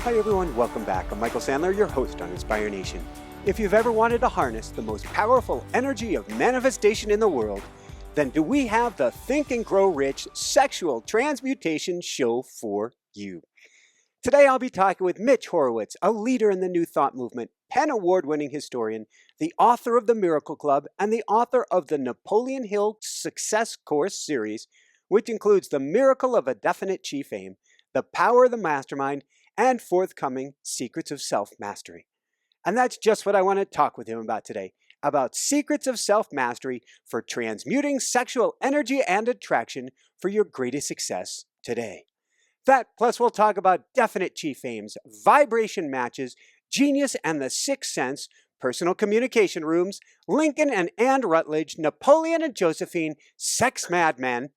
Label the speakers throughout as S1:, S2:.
S1: Hi everyone, welcome back. I'm Michael Sandler, your host on Inspire Nation. If you've ever wanted to harness the most powerful energy of manifestation in the world, then do we have the Think and Grow Rich Sexual Transmutation show for you. Today I'll be talking with Mitch Horowitz, a leader in the New Thought movement, PEN Award-winning historian, the author of The Miracle Club, and the author of the Napoleon Hill Success Course series, which includes The Miracle of a Definite Chief Aim, The Power of the Mastermind, and forthcoming Secrets of Self-Mastery. And that's just what I want to talk with him about today, about secrets of self-mastery for transmuting sexual energy and attraction for your greatest success today. That, plus we'll talk about definite chief aims, vibration matches, genius and the sixth sense, personal communication rooms, Lincoln and Anne Rutledge, Napoleon and Josephine, sex madmen,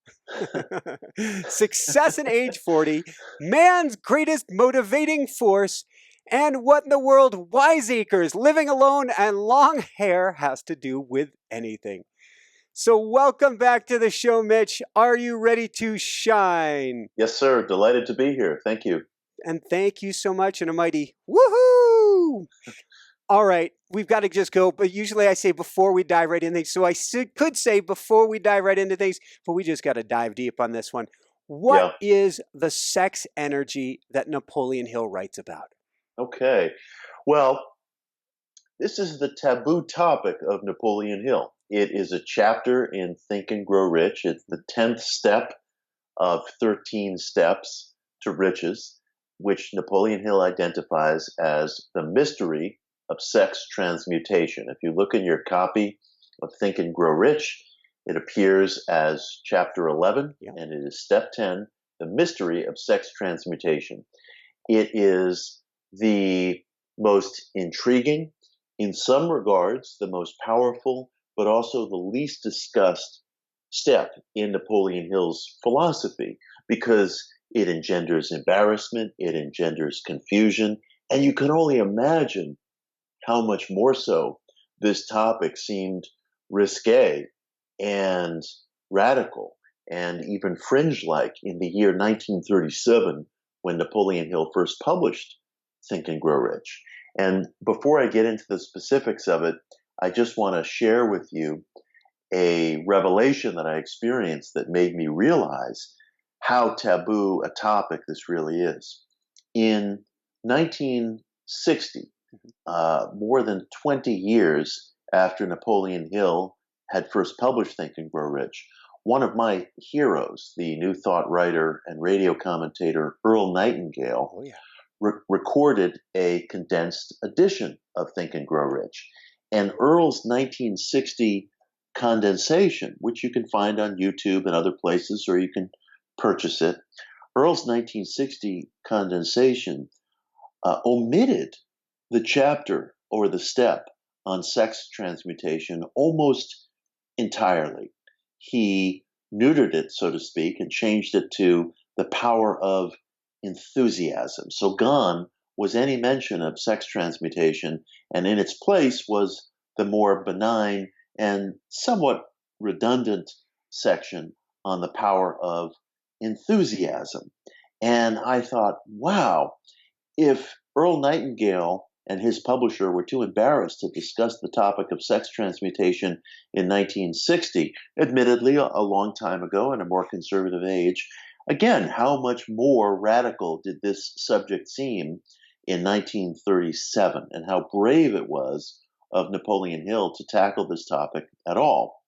S1: success in age 40, man's greatest motivating force, and what in the world wiseacres, living alone, and long hair has to do with anything. So welcome back to the show, Mitch. Are you ready to shine?
S2: Yes, sir. Delighted to be here. Thank you.
S1: And thank you so much, and a mighty woohoo! All right, we've got to just go, but usually I say before we dive right into things, so I could say before we dive right into things, but we just got to dive deep on this one. What is the sex energy that Napoleon Hill writes about?
S2: Okay. Well, this is the taboo topic of Napoleon Hill. It is a chapter in Think and Grow Rich. It's the 10th step of 13 steps to riches, which Napoleon Hill identifies as the mystery of sex transmutation. If you look in your copy of Think and Grow Rich, it appears as chapter 11, and it is step 10, the mystery of sex transmutation. It is the most intriguing, in some regards, the most powerful, but also the least discussed step in Napoleon Hill's philosophy, because it engenders embarrassment, it engenders confusion, and you can only imagine how much more so this topic seemed risque and radical and even fringe-like in the year 1937 when Napoleon Hill first published Think and Grow Rich. And before I get into the specifics of it, I just want to share with you a revelation that I experienced that made me realize how taboo a topic this really is. In 1960, more than 20 years after Napoleon Hill had first published Think and Grow Rich, one of my heroes, the New Thought writer and radio commentator Earl Nightingale, recorded a condensed edition of Think and Grow Rich. And Earl's 1960 condensation, which you can find on YouTube and other places, or you can purchase it, Earl's 1960 condensation omitted the chapter or the step on sex transmutation almost entirely. He neutered it, so to speak, and changed it to the power of enthusiasm. So gone was any mention of sex transmutation, and in its place was the more benign and somewhat redundant section on the power of enthusiasm. And I thought, wow, if Earl Nightingale and his publisher were too embarrassed to discuss the topic of sex transmutation in 1960, admittedly a long time ago in a more conservative age, again, how much more radical did this subject seem in 1937, and how brave it was of Napoleon Hill to tackle this topic at all.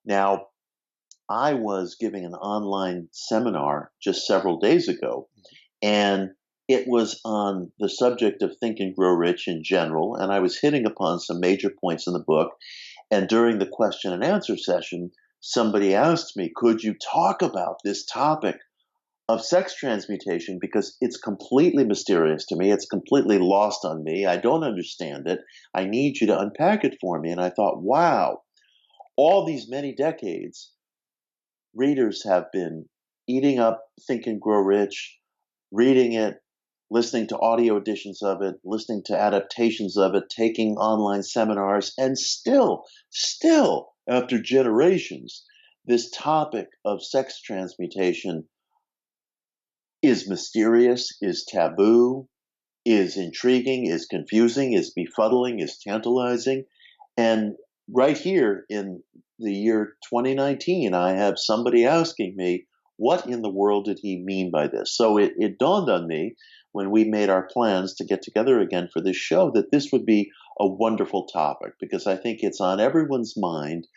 S2: Now, I was giving an online seminar just several days ago, and it was on the subject of Think and Grow Rich in general, and I was hitting upon some major points in the book. And during the question and answer session, somebody asked me, could you talk about this topic of sex transmutation, because it's completely mysterious to me. It's completely lost on me. I don't understand it. I need you to unpack it for me. And I thought, wow, all these many decades, readers have been eating up Think and Grow Rich, reading it, listening to audio editions of it, listening to adaptations of it, taking online seminars, and still, after generations, this topic of sex transmutation is mysterious, is taboo, is intriguing, is confusing, is befuddling, is tantalizing. And right here in the year 2019, I have somebody asking me, what in the world did he mean by this? So it dawned on me when we made our plans to get together again for this show that this would be a wonderful topic, because I think it's on everyone's mind,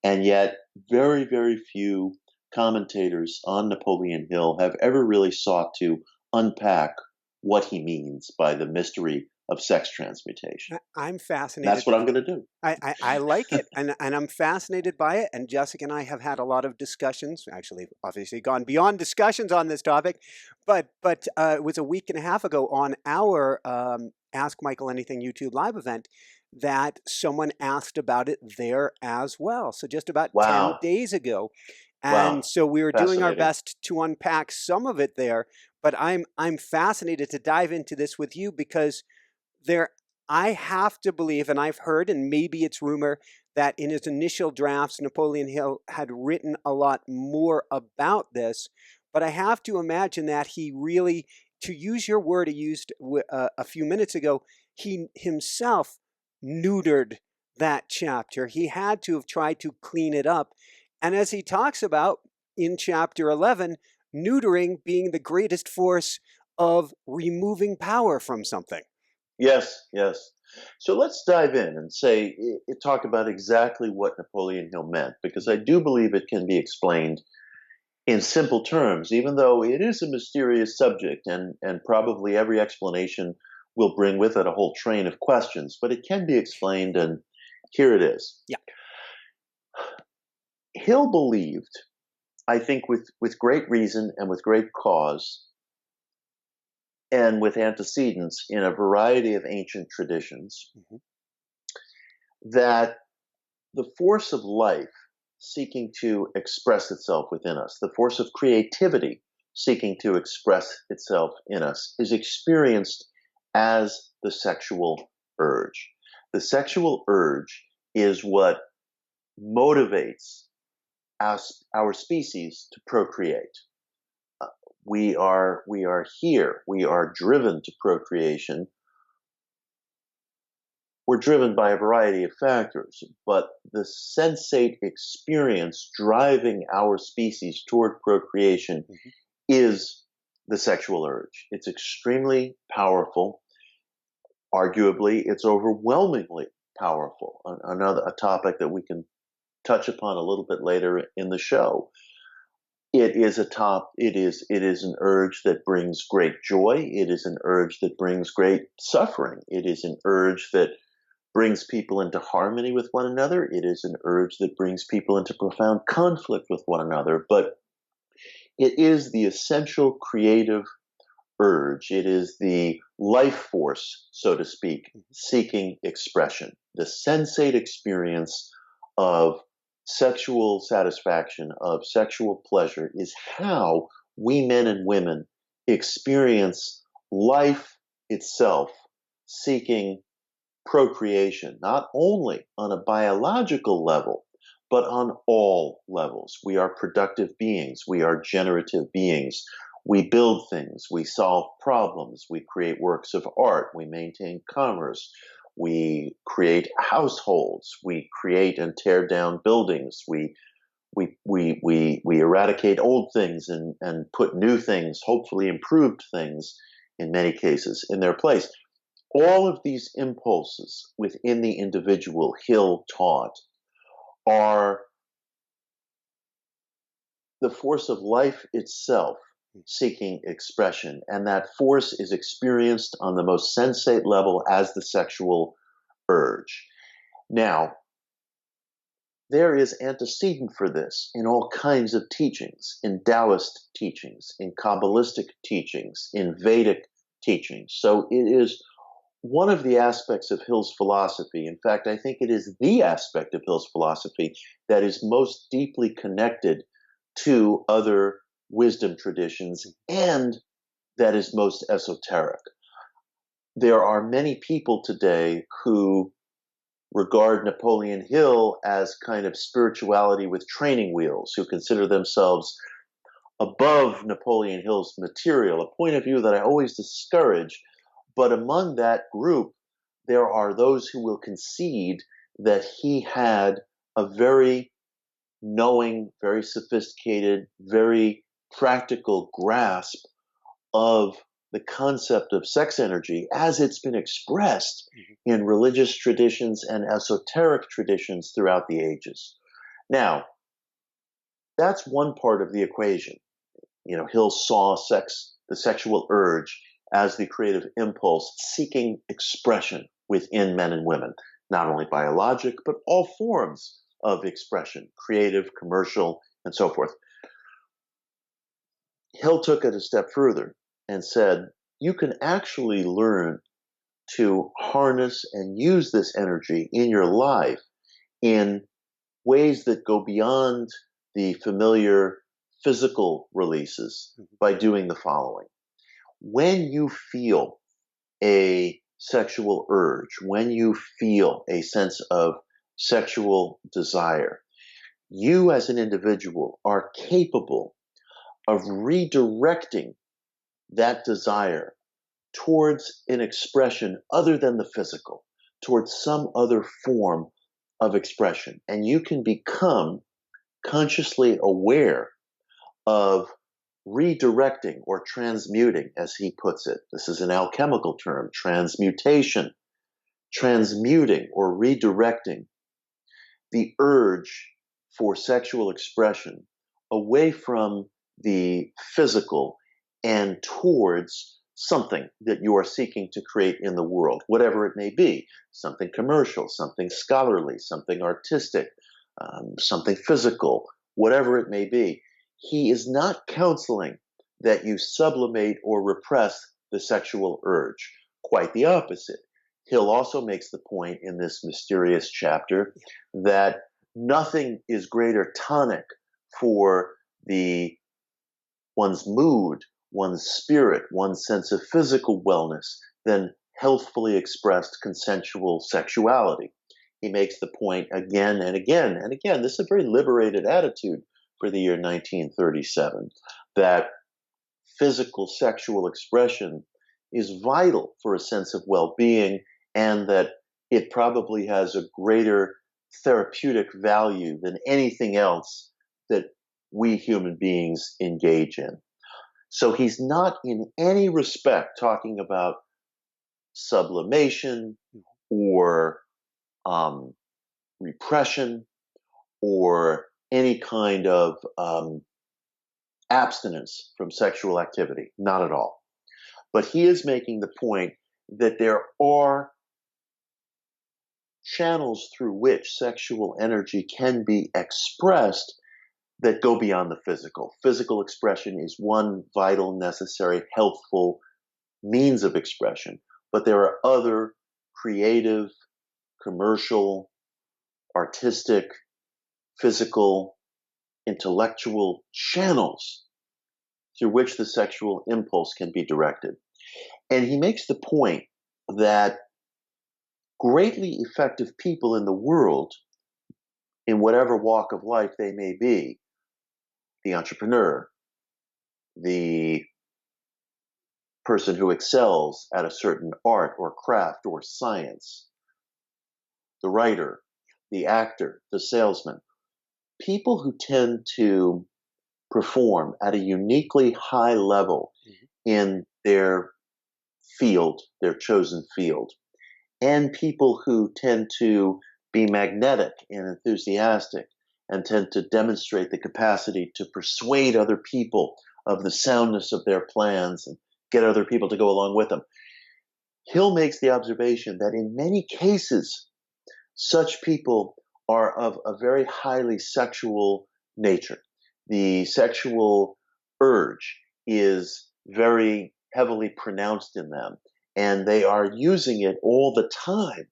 S2: and yet very, very few commentators on Napoleon Hill have ever really sought to unpack what he means by the mystery of sex transmutation.
S1: I'm fascinated.
S2: That's what I'm going to do.
S1: I like it, and I'm fascinated by it. And Jessica and I have had a lot of discussions, actually, obviously gone beyond discussions on this topic, but it was a week and a half ago on our Ask Michael Anything YouTube live event that someone asked about it there as well. So just about 10 days ago. And so we were doing our best to unpack some of it there, but I'm fascinated to dive into this with you, because I have to believe, and I've heard, and maybe it's rumor, that in his initial drafts, Napoleon Hill had written a lot more about this, but I have to imagine that he really, to use your word he used a few minutes ago, he himself neutered that chapter. He had to have tried to clean it up. And as he talks about in chapter 11, neutering being the greatest force of removing power from something.
S2: Yes, yes. So let's dive in and talk about exactly what Napoleon Hill meant, because I do believe it can be explained in simple terms, even though it is a mysterious subject, and probably every explanation will bring with it a whole train of questions, but it can be explained, and here it is.
S1: Yeah.
S2: Hill believed, I think with great reason and with great cause, and with antecedents in a variety of ancient traditions, that the force of life seeking to express itself within us, the force of creativity seeking to express itself in us, is experienced as the sexual urge. The sexual urge is what motivates our species to procreate. We are here. We are driven to procreation. We're driven by a variety of factors, but the sensate experience driving our species toward procreation is the sexual urge. It's extremely powerful. Arguably, it's overwhelmingly powerful. A topic that we can touch upon a little bit later in the show. It is an urge that brings great joy. It is an urge that brings great suffering. It is an urge that brings people into harmony with one another. It is an urge that brings people into profound conflict with one another. But it is the essential creative urge. It is the life force, so to speak, seeking expression. The sensate experience of sexual satisfaction, of sexual pleasure, is how we men and women experience life itself seeking procreation, not only on a biological level, but on all levels. We are productive beings. We are generative beings. We build things. We solve problems. We create works of art. We maintain commerce. We create households. We create and tear down buildings. We eradicate old things and put new things, hopefully improved things in many cases, in their place. All of these impulses within the individual, Hill taught, are the force of life itself seeking expression, and that force is experienced on the most sensate level as the sexual urge. Now, there is antecedent for this in all kinds of teachings, in Taoist teachings, in Kabbalistic teachings, in Vedic teachings. So it is one of the aspects of Hill's philosophy. In fact, I think it is the aspect of Hill's philosophy that is most deeply connected to other wisdom traditions, and that is most esoteric. There are many people today who regard Napoleon Hill as kind of spirituality with training wheels, who consider themselves above Napoleon Hill's material, a point of view that I always discourage. But among that group, there are those who will concede that he had a very knowing, very sophisticated, very practical grasp of the concept of sex energy as it's been expressed in religious traditions and esoteric traditions throughout the ages. Now, that's one part of the equation. Hill saw the sexual urge as the creative impulse seeking expression within men and women, not only biologic, but all forms of expression, creative, commercial, and so forth. Hill took it a step further and said, you can actually learn to harness and use this energy in your life in ways that go beyond the familiar physical releases by doing the following. When you feel a sexual urge, when you feel a sense of sexual desire, you as an individual are capable of redirecting that desire towards an expression other than the physical, towards some other form of expression. And you can become consciously aware of redirecting or transmuting, as he puts it. This is an alchemical term, transmutation. Transmuting or redirecting the urge for sexual expression away from the physical and towards something that you are seeking to create in the world, whatever it may be, something commercial, something scholarly, something artistic, something physical, whatever it may be. He is not counseling that you sublimate or repress the sexual urge. Quite the opposite. Hill also makes the point in this mysterious chapter that nothing is greater tonic for one's mood, one's spirit, one's sense of physical wellness than healthfully expressed consensual sexuality. He makes the point again and again and again. This is a very liberated attitude for the year 1937, that physical sexual expression is vital for a sense of well-being, and that it probably has a greater therapeutic value than anything else that we human beings engage in. So he's not in any respect talking about sublimation or repression or any kind of abstinence from sexual activity. Not at all. But he is making the point that there are channels through which sexual energy can be expressed that go beyond the physical. Physical expression is one vital, necessary, healthful means of expression, but there are other creative, commercial, artistic, physical, intellectual channels through which the sexual impulse can be directed. And he makes the point that greatly effective people in the world, in whatever walk of life they may be, the entrepreneur, the person who excels at a certain art or craft or science, the writer, the actor, the salesman, people who tend to perform at a uniquely high level in their field, their chosen field, and people who tend to be magnetic and enthusiastic and tend to demonstrate the capacity to persuade other people of the soundness of their plans and get other people to go along with them. Hill makes the observation that in many cases, such people are of a very highly sexual nature. The sexual urge is very heavily pronounced in them, and they are using it all the time,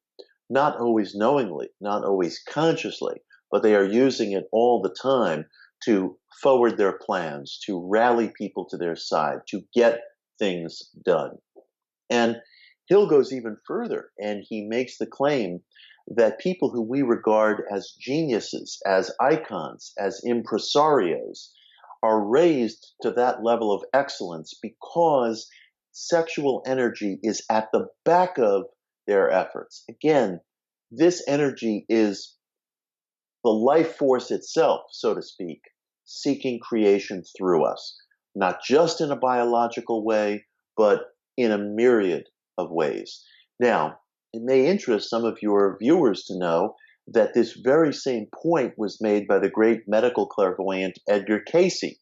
S2: not always knowingly, not always consciously, but they are using it all the time to forward their plans, to rally people to their side, to get things done. And Hill goes even further, and he makes the claim that people who we regard as geniuses, as icons, as impresarios, are raised to that level of excellence because sexual energy is at the back of their efforts. Again, this energy is the life force itself, so to speak, seeking creation through us, not just in a biological way, but in a myriad of ways. Now, it may interest some of your viewers to know that this very same point was made by the great medical clairvoyant Edgar Cayce,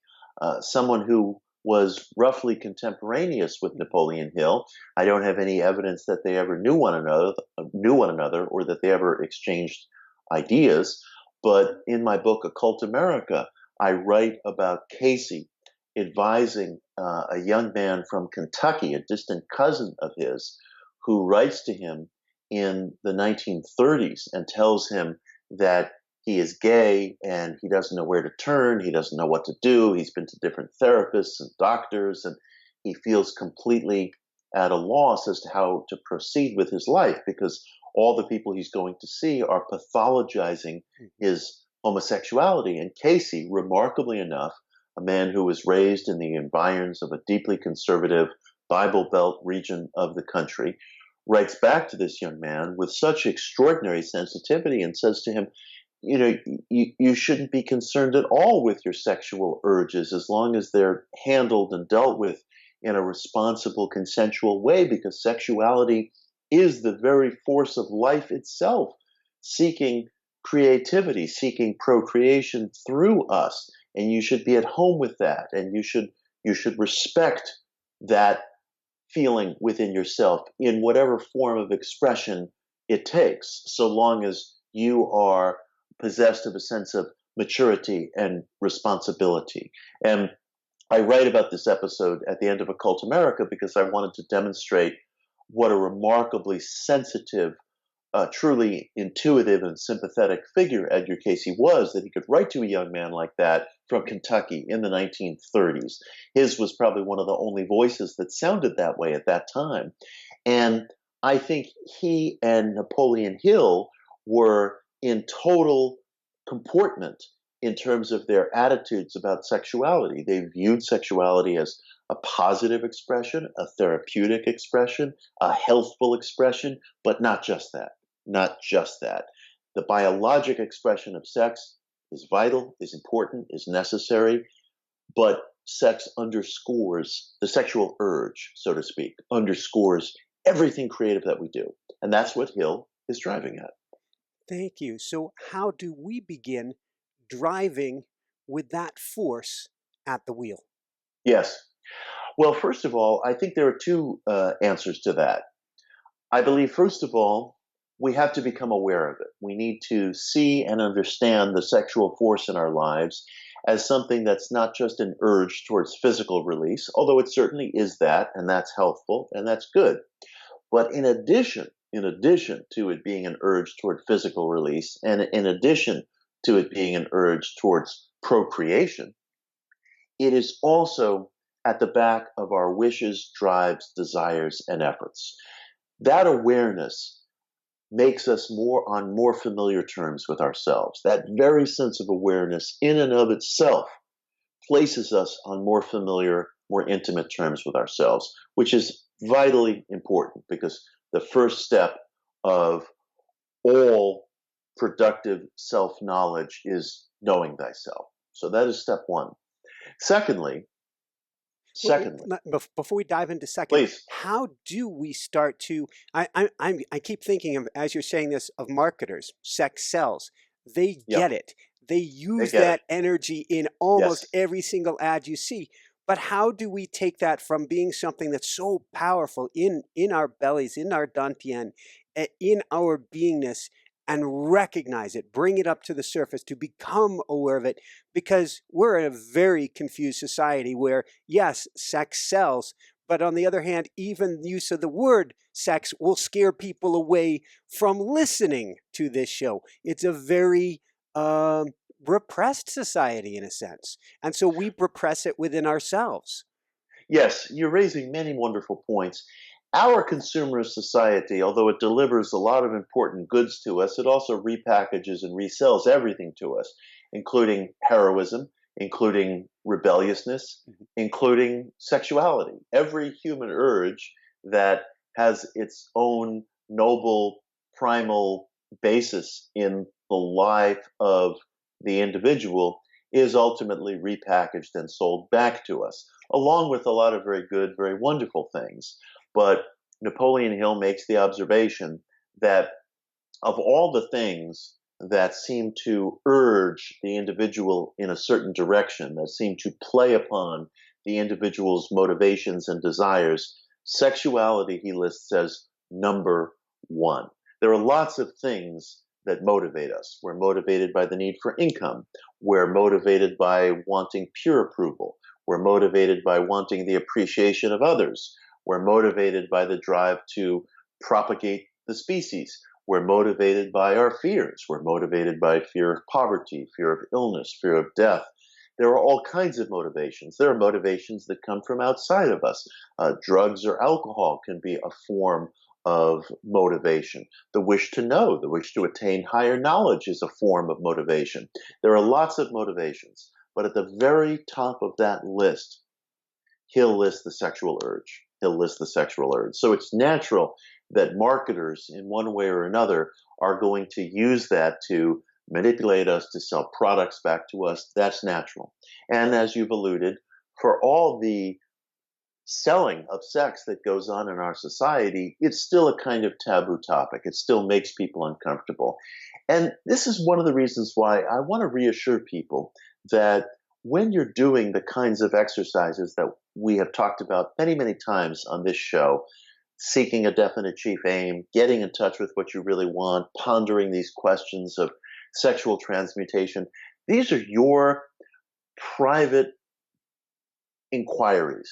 S2: someone who was roughly contemporaneous with Napoleon Hill. I don't have any evidence that they ever knew one another, or that they ever exchanged ideas. But in my book, Occult America, I write about Cayce advising a young man from Kentucky, a distant cousin of his, who writes to him in the 1930s and tells him that he is gay and he doesn't know where to turn, he doesn't know what to do, he's been to different therapists and doctors, and he feels completely at a loss as to how to proceed with his life, because all the people he's going to see are pathologizing his homosexuality. And Cayce, remarkably enough, a man who was raised in the environs of a deeply conservative Bible Belt region of the country, writes back to this young man with such extraordinary sensitivity and says to him, you shouldn't be concerned at all with your sexual urges as long as they're handled and dealt with in a responsible, consensual way, because sexuality is the very force of life itself, seeking creativity, seeking procreation through us. And you should be at home with that, and you should respect that feeling within yourself in whatever form of expression it takes, so long as you are possessed of a sense of maturity and responsibility. And I write about this episode at the end of Occult America because I wanted to demonstrate what a remarkably sensitive, truly intuitive and sympathetic figure Edgar Cayce was, that he could write to a young man like that from Kentucky in the 1930s. His was probably one of the only voices that sounded that way at that time. And I think he and Napoleon Hill were in total comportment in terms of their attitudes about sexuality. They viewed sexuality as a positive expression, a therapeutic expression, a healthful expression, but not just that. Not just that. The biologic expression of sex is vital, is important, is necessary, but sex underscores, the sexual urge, so to speak, underscores everything creative that we do. And that's what Hill is driving at.
S1: Thank you. So how do we begin driving with that force at the wheel?
S2: Yes. Well, first of all, I think there are two answers to that. I believe, first of all, we have to become aware of it. We need to see and understand the sexual force in our lives as something that's not just an urge towards physical release, although it certainly is that, and that's healthful, and that's good. But in addition to it being an urge toward physical release, and in addition to it being an urge towards procreation, it is also at the back of our wishes, drives, desires, and efforts. That awareness makes us on more familiar terms with ourselves. That very sense of awareness in and of itself places us on more familiar, more intimate terms with ourselves, which is vitally important, because the first step of all productive self-knowledge is knowing thyself. So that is step one. Secondly,
S1: before we dive into second,
S2: please.
S1: How do we start to? I keep thinking of, as you're saying this, of marketers, sex sells. They get it. They use that energy in almost every single ad you see. But how do we take that from being something that's so powerful in our bellies, in our dantian, in our beingness, and recognize it, bring it up to the surface, to become aware of it? Because we're in a very confused society where, yes, sex sells, but on the other hand, even the use of the word sex will scare people away from listening to this show. It's a very repressed society in a sense. And so we repress it within ourselves.
S2: Yes, you're raising many wonderful points. Our consumerist society, although it delivers a lot of important goods to us, it also repackages and resells everything to us, including heroism, including rebelliousness, including sexuality. Every human urge that has its own noble primal basis in the life of the individual is ultimately repackaged and sold back to us, along with a lot of very good, very wonderful things. But Napoleon Hill makes the observation that of all the things that seem to urge the individual in a certain direction, that seem to play upon the individual's motivations and desires, sexuality, he lists as number one. There are lots of things that motivate us. We're motivated by the need for income. We're motivated by wanting peer approval. We're motivated by wanting the appreciation of others. We're motivated by the drive to propagate the species. We're motivated by our fears. We're motivated by fear of poverty, fear of illness, fear of death. There are all kinds of motivations. There are motivations that come from outside of us. Drugs or alcohol can be a form of motivation. The wish to know, the wish to attain higher knowledge is a form of motivation. There are lots of motivations, but at the very top of that list, he'll list the sexual urge. He'll list the sexual urge. So it's natural that marketers, in one way or another, are going to use that to manipulate us, to sell products back to us. That's natural. And as you've alluded, for all the selling of sex that goes on in our society, it's still a kind of taboo topic. It still makes people uncomfortable. And this is one of the reasons why I want to reassure people that when you're doing the kinds of exercises that we have talked about many, many times on this show, seeking a definite chief aim, getting in touch with what you really want, pondering these questions of sexual transmutation, these are your private inquiries.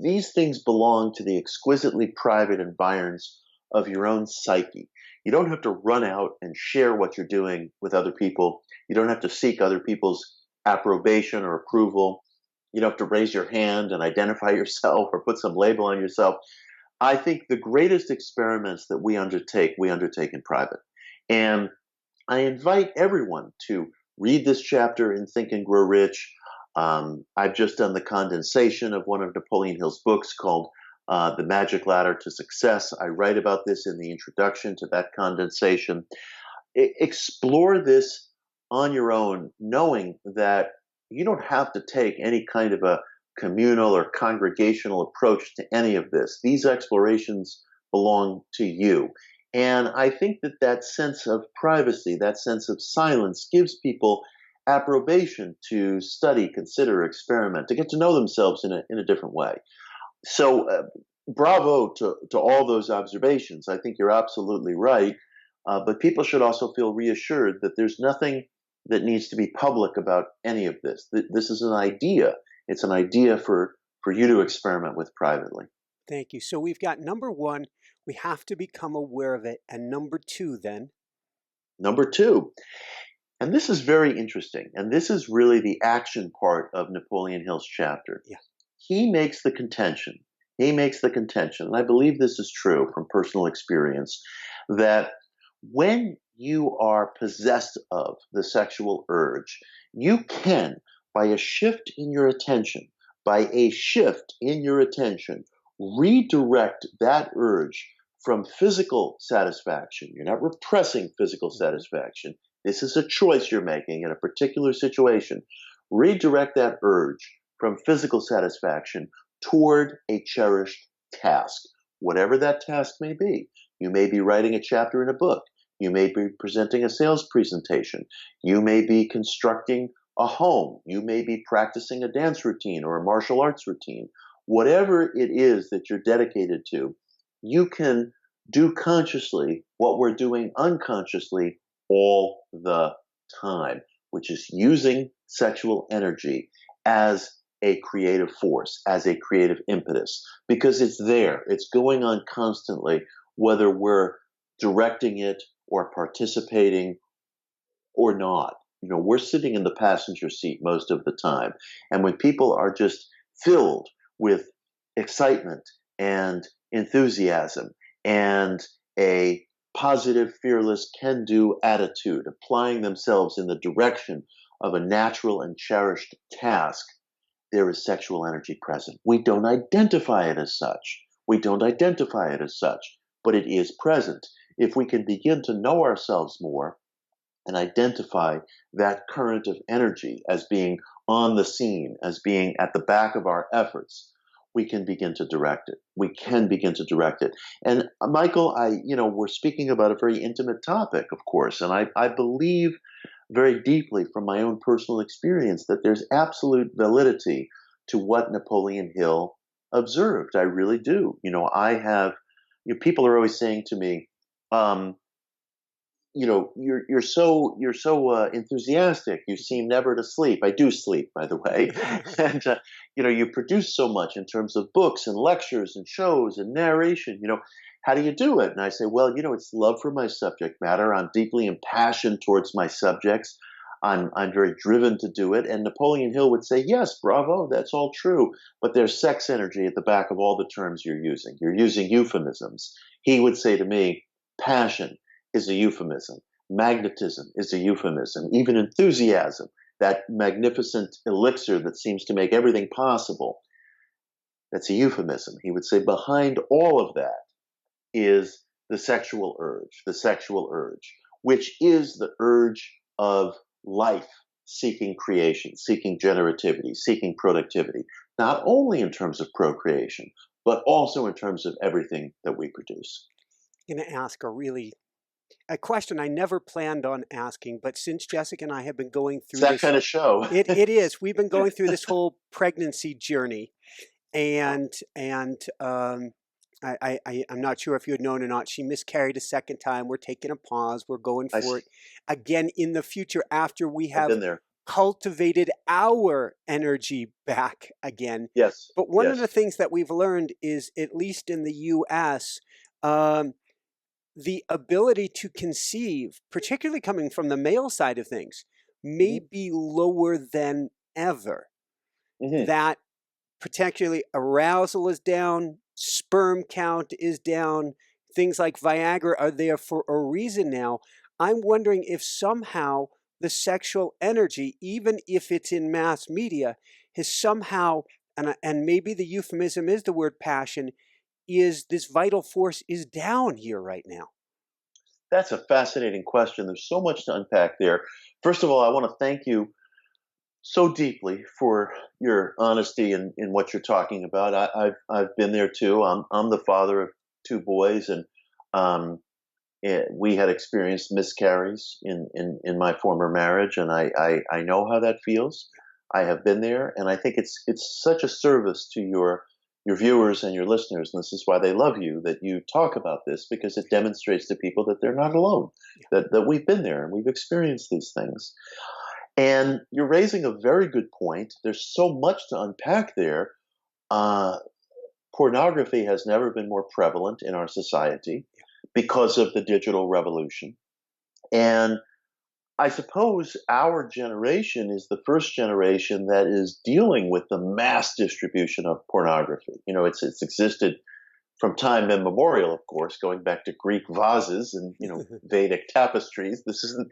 S2: These things belong to the exquisitely private environs of your own psyche. You don't have to run out and share what you're doing with other people. You don't have to seek other people's approbation or approval. You don't have to raise your hand and identify yourself or put some label on yourself. I think the greatest experiments that we undertake in private. And I invite everyone to read this chapter in Think and Grow Rich. I've just done the condensation of one of Napoleon Hill's books called The Magic Ladder to Success. I write about this in the introduction to that condensation. Explore this on your own, knowing that you don't have to take any kind of a communal or congregational approach to any of this. These explorations belong to you. And I think that that sense of privacy, that sense of silence gives people approbation to study, consider, experiment, to get to know themselves in a different way. So bravo to all those observations. I think you're absolutely right. But people should also feel reassured that there's nothing that needs to be public about any of this. This is an idea. It's an idea for you to experiment with privately.
S1: Thank you. So we've got number one, we have to become aware of it. And number two, then?
S2: Number two, and this is very interesting, and this is really the action part of Napoleon Hill's chapter.
S1: Yeah.
S2: He makes the contention, and I believe this is true from personal experience, that when you are possessed of the sexual urge, you can, by a shift in your attention, redirect that urge from physical satisfaction. You're not repressing physical satisfaction. This is a choice you're making in a particular situation. Redirect that urge from physical satisfaction toward a cherished task, whatever that task may be. You may be writing a chapter in a book. You may be presenting a sales presentation. You may be constructing a home. You may be practicing a dance routine or a martial arts routine. Whatever it is that you're dedicated to, you can do consciously what we're doing unconsciously all the time, which is using sexual energy as a creative force, as a creative impetus, because it's there. It's going on constantly, whether we're directing it or participating or not. You know, we're sitting in the passenger seat most of the time. And when people are just filled with excitement and enthusiasm and a positive, fearless, can-do attitude, applying themselves in the direction of a natural and cherished task, there is sexual energy present. We don't identify it as such. We don't identify it as such, but it is present. If we can begin to know ourselves more and identify that current of energy as being on the scene, as being at the back of our efforts, we can begin to direct it. We can begin to direct it. And Michael, we're speaking about a very intimate topic, of course, and I believe very deeply from my own personal experience that there's absolute validity to what Napoleon Hill observed. I really do. People are always saying to me, you're so enthusiastic. You seem never to sleep. I do sleep, by the way, and you produce so much in terms of books and lectures and shows and narration. How do you do it? And I say, well, it's love for my subject matter. I'm deeply impassioned towards my subjects. I'm very driven to do it. And Napoleon Hill would say, yes, bravo, that's all true. But there's sex energy at the back of all the terms you're using. You're using euphemisms. He would say to me, passion is a euphemism. Magnetism is a euphemism. Even enthusiasm, that magnificent elixir that seems to make everything possible, that's a euphemism. He would say behind all of that is the sexual urge, which is the urge of life seeking creation, seeking generativity, seeking productivity, not only in terms of procreation, but also in terms of everything that we produce.
S1: I'm going to ask a question I never planned on asking, but since Jessica and I have been going through
S2: it's that kind of show.
S1: it is. We've been going through this whole pregnancy journey, and I'm not sure if you had known or not. She miscarried a second time. We're taking a pause. We're going for it again in the future after we have cultivated our energy back again.
S2: Yes.
S1: But one of the things that we've learned is, at least in the U.S., the ability to conceive, particularly coming from the male side of things, may be lower than ever. That particularly arousal is down, sperm count is down, things like Viagra are there for a reason now. I'm wondering if somehow the sexual energy, even if it's in mass media, has somehow, and maybe the euphemism is the word passion, is this vital force is down here right now?
S2: That's a fascinating question. There's so much to unpack there. First of all, I want to thank you so deeply for your honesty in what you're talking about. I've been there too. I'm the father of two boys, and we had experienced miscarries in my former marriage, and I know how that feels. I have been there, and I think it's such a service to your viewers and your listeners, and this is why they love you, that you talk about this, because it demonstrates to people that they're not alone, that we've been there and we've experienced these things. And you're raising a very good point. There's so much to unpack there. Pornography has never been more prevalent in our society because of the digital revolution. And I suppose our generation is the first generation that is dealing with the mass distribution of pornography. It's existed from time immemorial, of course, going back to Greek vases and, Vedic tapestries. This isn't,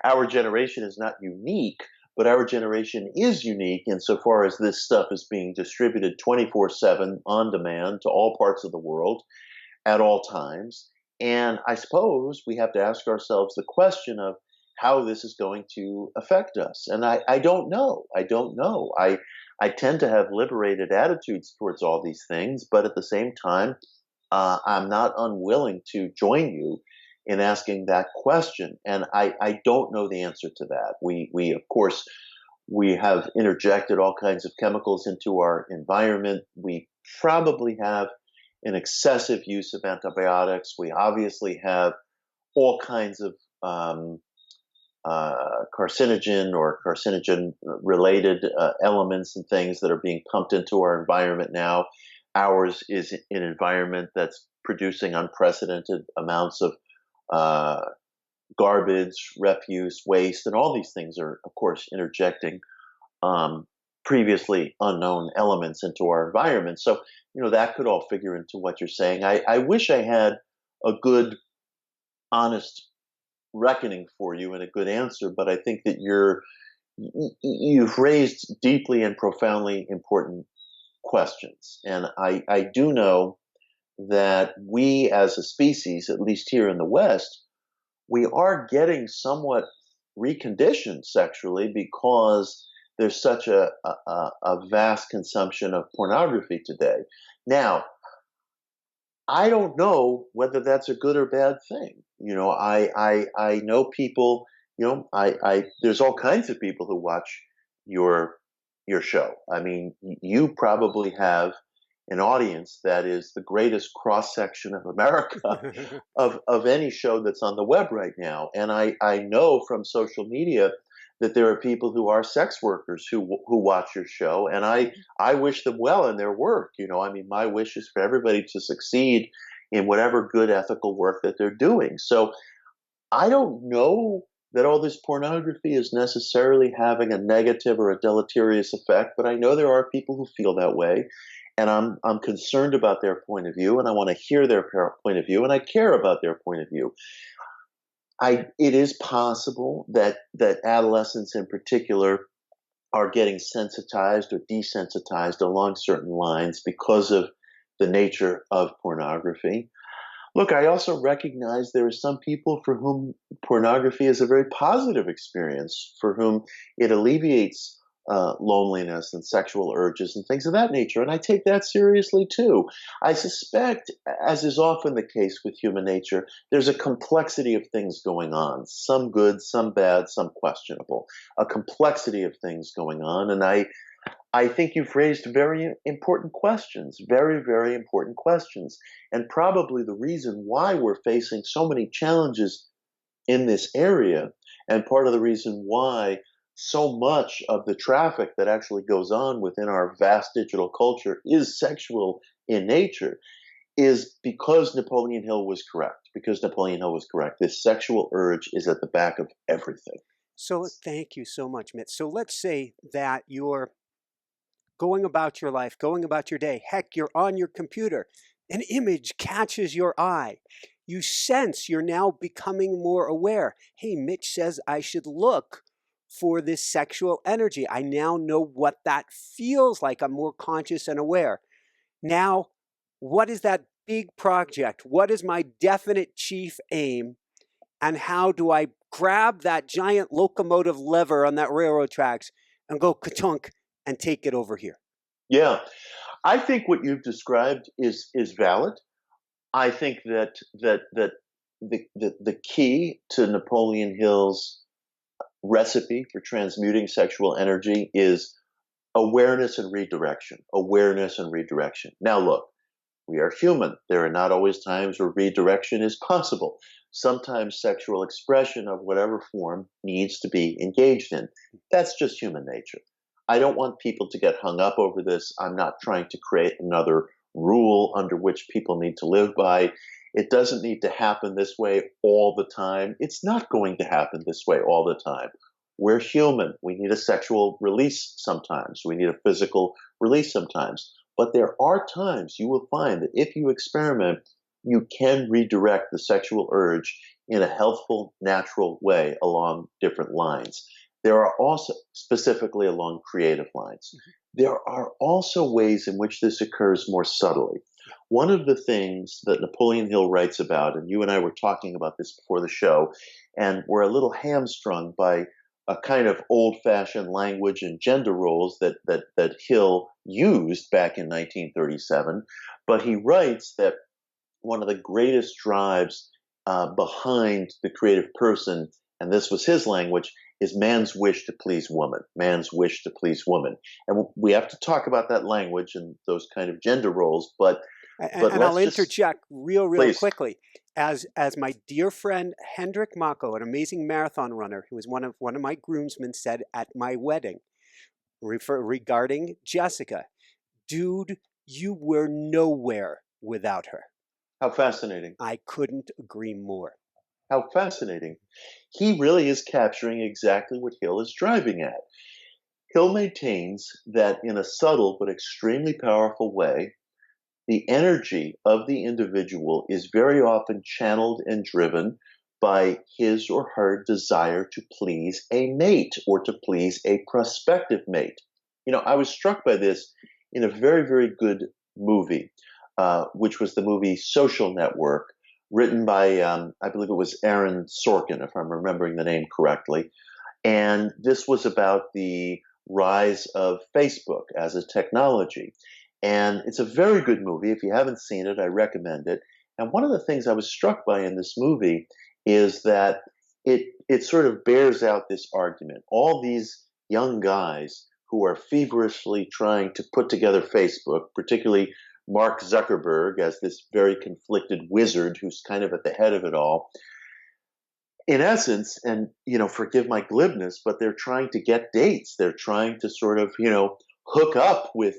S2: our generation is not unique, but our generation is unique insofar as this stuff is being distributed 24/7 on demand to all parts of the world at all times. And I suppose we have to ask ourselves the question of how this is going to affect us. And I don't know. I don't know. I tend to have liberated attitudes towards all these things, but at the same time, I'm not unwilling to join you in asking that question. And I don't know the answer to that. We of course, we have interjected all kinds of chemicals into our environment. We probably have an excessive use of antibiotics. We obviously have all kinds of carcinogen or carcinogen-related elements and things that are being pumped into our environment now. Ours is an environment that's producing unprecedented amounts of garbage, refuse, waste, and all these things are, of course, interjecting previously unknown elements into our environment. So, that could all figure into what you're saying. I wish I had a good, honest reckoning for you and a good answer, but I think that you're you've raised deeply and profoundly important questions. And I do know that we as a species, at least here in the West, we are getting somewhat reconditioned sexually because there's such a vast consumption of pornography today. Now, I don't know whether that's a good or bad thing. I know people. I there's all kinds of people who watch your your show. I mean, you probably have an audience that is the greatest cross section of America of any show that's on the web right now. And I know from social media that there are people who are sex workers who watch your show, and I wish them well in their work. I mean, my wish is for everybody to succeed in whatever good ethical work that they're doing. So I don't know that all this pornography is necessarily having a negative or a deleterious effect, but I know there are people who feel that way, and I'm concerned about their point of view, and I want to hear their point of view, and I care about their point of view. It is possible that adolescents in particular are getting sensitized or desensitized along certain lines because of the nature of pornography. Look, I also recognize there are some people for whom pornography is a very positive experience, for whom it alleviates loneliness and sexual urges and things of that nature. And I take that seriously too. I suspect, as is often the case with human nature, there's a complexity of things going on, some good, some bad, some questionable, a complexity of things going on. And I think you've raised very important questions, very, very important questions. And probably the reason why we're facing so many challenges in this area, and part of the reason why so much of the traffic that actually goes on within our vast digital culture is sexual in nature, is because Napoleon Hill was correct. Because Napoleon Hill was correct. This sexual urge is at the back of everything.
S1: So thank you so much, Mitch. So let's say that you're going about your life, going about your day. Heck, you're on your computer. An image catches your eye. You sense you're now becoming more aware. Hey, Mitch says I should look for this sexual energy. I now know what that feels like. I'm more conscious and aware. Now, what is that big project? What is my definite chief aim? And how do I grab that giant locomotive lever on that railroad tracks and go ka-chunk and take it over here?
S2: Yeah, I think what you've described is valid. I think that the key to Napoleon Hill's recipe for transmuting sexual energy is awareness and redirection. Awareness and redirection. Now, look, we are human. There are not always times where redirection is possible. Sometimes sexual expression of whatever form needs to be engaged in. That's just human nature. I don't want people to get hung up over this. I'm not trying to create another rule under which people need to live by. It doesn't need to happen this way all the time. It's not going to happen this way all the time. We're human. We need a sexual release sometimes. We need a physical release sometimes. But there are times you will find that if you experiment, you can redirect the sexual urge in a healthful, natural way along different lines. There are also, specifically along creative lines, there are also ways in which this occurs more subtly. One of the things that Napoleon Hill writes about, and you and I were talking about this before the show, and we're a little hamstrung by a kind of old-fashioned language and gender roles that Hill used back in 1937. But he writes that one of the greatest drives behind the creative person, and this was his language, is man's wish to please woman. Man's wish to please woman. And we have to talk about that language and those kind of gender roles, but
S1: I'll interject real
S2: please.
S1: Quickly. As my dear friend Hendrik Mako, an amazing marathon runner who was one of my groomsmen, said at my wedding, regarding Jessica, dude, you were nowhere without her.
S2: How fascinating.
S1: I couldn't agree more.
S2: How fascinating. He really is capturing exactly what Hill is driving at. Hill maintains that in a subtle but extremely powerful way, the energy of the individual is very often channeled and driven by his or her desire to please a mate or to please a prospective mate. I was struck by this in a very, very good movie, which was the movie Social Network, written by, I believe it was Aaron Sorkin, if I'm remembering the name correctly. And this was about the rise of Facebook as a technology. And it's a very good movie. If you haven't seen it, I recommend it. And one of the things I was struck by in this movie is that it sort of bears out this argument. All these young guys who are feverishly trying to put together Facebook, particularly Mark Zuckerberg as this very conflicted wizard who's kind of at the head of it all, in essence, and forgive my glibness, but they're trying to get dates. They're trying to sort of hook up with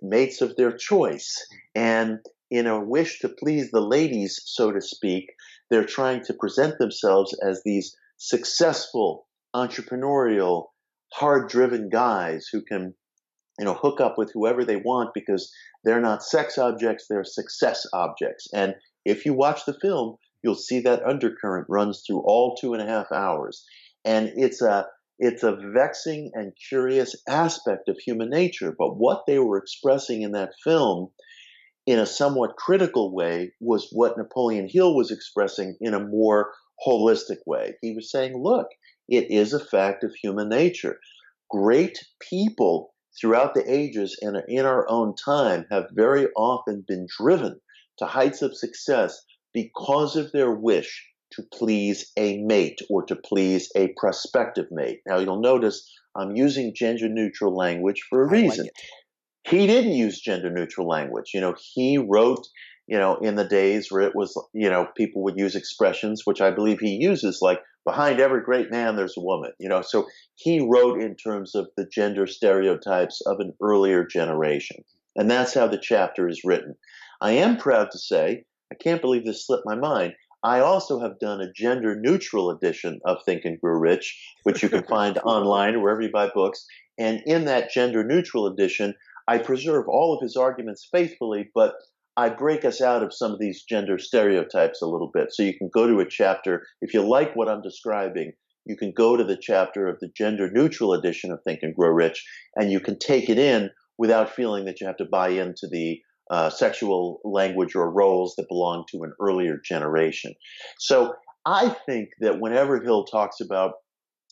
S2: mates of their choice, and in a wish to please the ladies, so to speak, they're trying to present themselves as these successful, entrepreneurial, hard-driven guys who can hook up with whoever they want because they're not sex objects, they're success objects. And if you watch the film, you'll see that undercurrent runs through all 2.5 hours. And it's a vexing and curious aspect of human nature. But what they were expressing in that film in a somewhat critical way was what Napoleon Hill was expressing in a more holistic way. He was saying, look, it is a fact of human nature. Great people throughout the ages and in our own time have very often been driven to heights of success because of their wish to please a mate or to please a prospective mate. Now, you'll notice I'm using gender-neutral language for a reason. He didn't use gender-neutral language. He wrote, in the days where it was, people would use expressions, which I believe he uses, like, behind every great man, there's a woman, So he wrote in terms of the gender stereotypes of an earlier generation. And that's how the chapter is written. I am proud to say, I can't believe this slipped my mind, I also have done a gender-neutral edition of Think and Grow Rich, which you can find online or wherever you buy books. And in that gender-neutral edition, I preserve all of his arguments faithfully, but I break us out of some of these gender stereotypes a little bit. So you can go to a chapter. If you like what I'm describing, you can go to the chapter of the gender-neutral edition of Think and Grow Rich, and you can take it in without feeling that you have to buy into the sexual language or roles that belong to an earlier generation. So I think that whenever Hill talks about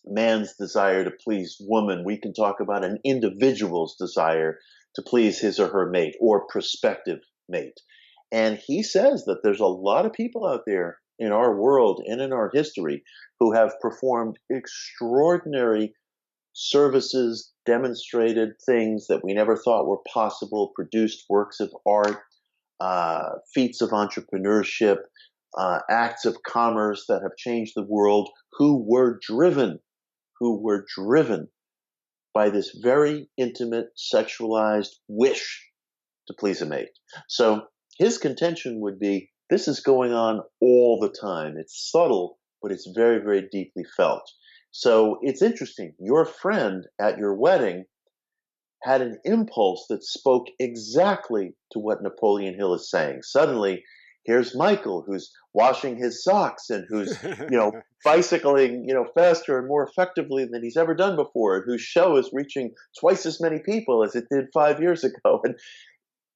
S2: man's desire to please woman, we can talk about an individual's desire to please his or her mate or prospective mate. And he says that there's a lot of people out there in our world and in our history who have performed extraordinary services, demonstrated things that we never thought were possible, produced works of art, feats of entrepreneurship, acts of commerce that have changed the world, who were driven by this very intimate, sexualized wish to please a mate. So his contention would be, this is going on all the time. It's subtle, but it's very, very deeply felt. So it's interesting. Your friend at your wedding had an impulse that spoke exactly to what Napoleon Hill is saying. Suddenly, here's Michael, who's washing his socks and who's, bicycling, faster and more effectively than he's ever done before, and whose show is reaching twice as many people as it did 5 years ago. And,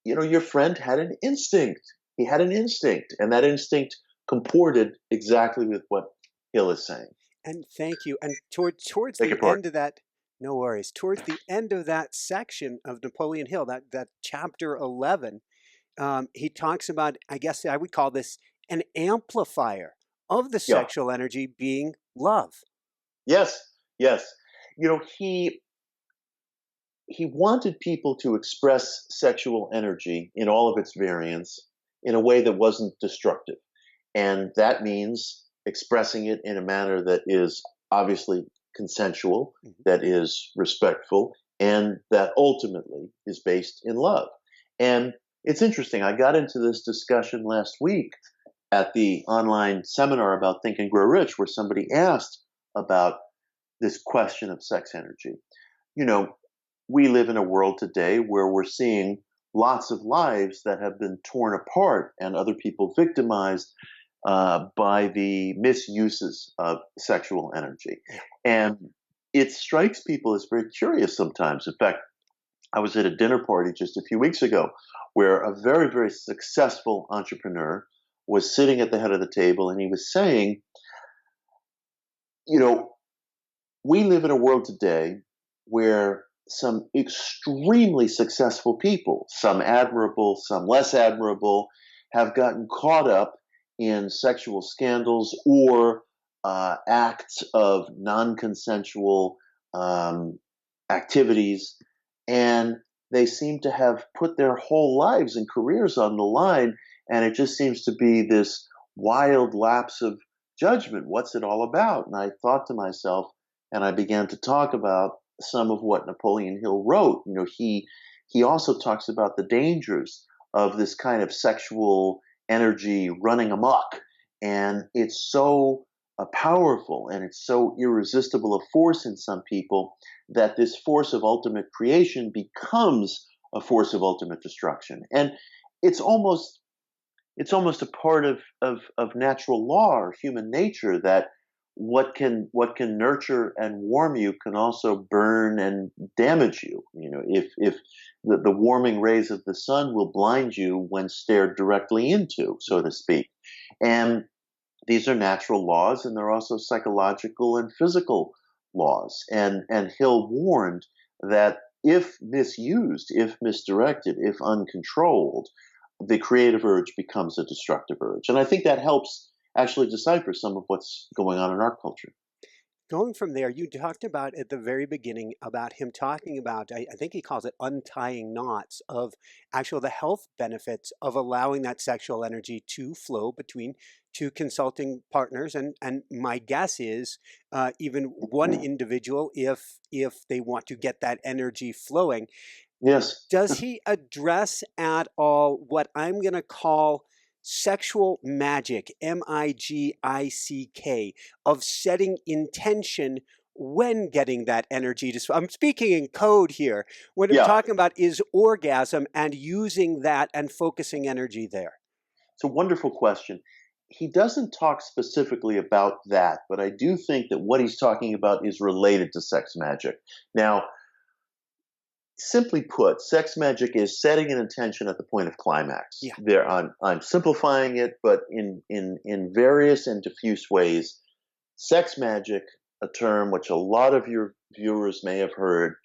S2: your friend had an instinct. He had an instinct, and that instinct comported exactly with what Hill is saying.
S1: And thank you. And towards the end of that, no worries. Towards the end of that section of Napoleon Hill, that chapter 11, he talks about, I guess I would call this an amplifier of the sexual energy being love.
S2: Yes. He wanted people to express sexual energy in all of its variants in a way that wasn't destructive. And that means expressing it in a manner that is obviously consensual, that is respectful, and that ultimately is based in love. And it's interesting. I got into this discussion last week at the online seminar about Think and Grow Rich, where somebody asked about this question of sex energy. We live in a world today where we're seeing lots of lives that have been torn apart and other people victimized by the misuses of sexual energy.
S1: Yeah.
S2: And it strikes people as very curious sometimes. In fact, I was at a dinner party just a few weeks ago where a very, very successful entrepreneur was sitting at the head of the table, and he was saying, you know, we live in a world today where some extremely successful people, some admirable, some less admirable, have gotten caught up in sexual scandals or acts of non-consensual activities, and they seem to have put their whole lives and careers on the line, and it just seems to be this wild lapse of judgment. What's it all about? And I thought to myself, and I began to talk about some of what Napoleon Hill wrote. He also talks about the dangers of this kind of sexual energy running amok, and it's so powerful and it's so irresistible a force in some people that this force of ultimate creation becomes a force of ultimate destruction. And it's almost a part of natural law or human nature that what can nurture and warm you can also burn and damage you. If the warming rays of the sun will blind you when stared directly into, so to speak. And these are natural laws, and they're also psychological and physical laws. And Hill warned that if misused, if misdirected, if uncontrolled, the creative urge becomes a destructive urge. And I think that helps actually decipher some of what's going on in our culture.
S1: Going from there, you talked about at the very beginning about him talking about, I think he calls it untying knots of actual the health benefits of allowing that sexual energy to flow between two consulting partners. And my guess is even one individual, if they want to get that energy flowing.
S2: Yes.
S1: Does he address at all what I'm going to call sexual magic, MIGICK, of setting intention when getting that energy to I'm speaking in code here. What I'm
S2: Yeah.
S1: talking about is orgasm and using that and focusing energy there.
S2: It's a wonderful question. He doesn't talk specifically about that, but I do think that what he's talking about is related to sex magic. Now, simply put, sex magic is setting an intention at the point of climax.
S1: Yeah.
S2: There, I'm simplifying it, but in various and diffuse ways, sex magic, a term which a lot of your viewers may have heard,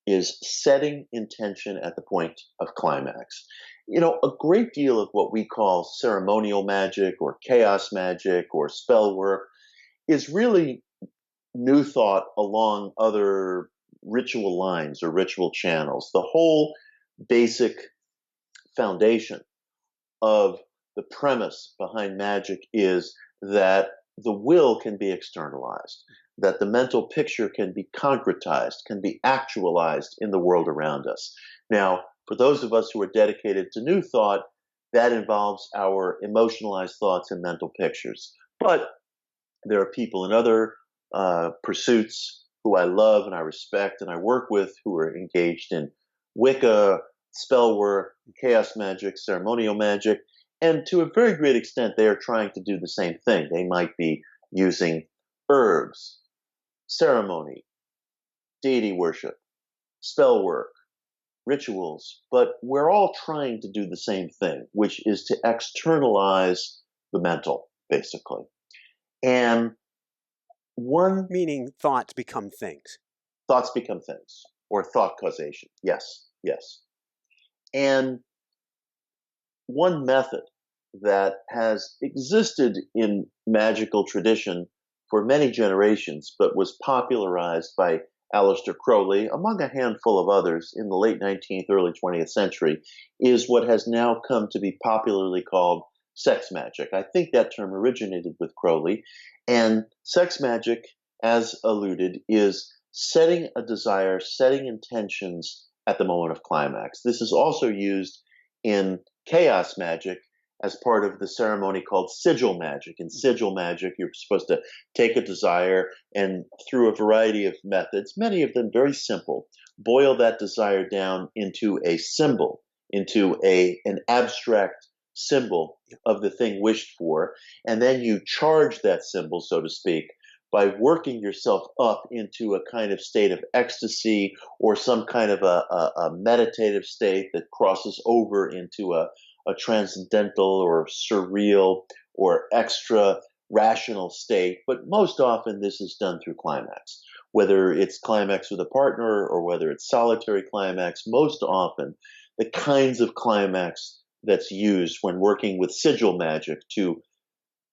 S2: is setting intention at the point of climax. A great deal of what we call ceremonial magic or chaos magic or spell work is really new thought along other ritual lines or ritual channels. The whole basic foundation of the premise behind magic is that the will can be externalized, that the mental picture can be concretized, can be actualized in the world around us. Now, for those of us who are dedicated to new thought, that involves our emotionalized thoughts and mental pictures. But there are people in other pursuits who I love and I respect and I work with who are engaged in Wicca, spell work, chaos magic, ceremonial magic, and to a very great extent, they are trying to do the same thing. They might be using herbs, ceremony, deity worship, spell work, rituals, but we're all trying to do the same thing, which is to externalize the mental, basically. And
S1: Meaning thoughts become things.
S2: Thoughts become things, or thought causation. Yes, yes. And one method that has existed in magical tradition for many generations, but was popularized by Aleister Crowley, among a handful of others, in the late 19th, early 20th century, is what has now come to be popularly called sex magic. I think that term originated with Crowley. And sex magic, as alluded, is setting a desire, setting intentions at the moment of climax. This is also used in chaos magic as part of the ceremony called sigil magic. In sigil magic, you're supposed to take a desire and through a variety of methods, many of them very simple, boil that desire down into a symbol, into an abstract symbol of the thing wished for, and then you charge that symbol, so to speak, by working yourself up into a kind of state of ecstasy or some kind of a meditative state that crosses over into a transcendental or surreal or extra rational state. But most often this is done through climax. Whether it's climax with a partner or whether it's solitary climax, most often the kinds of climax that's used when working with sigil magic to,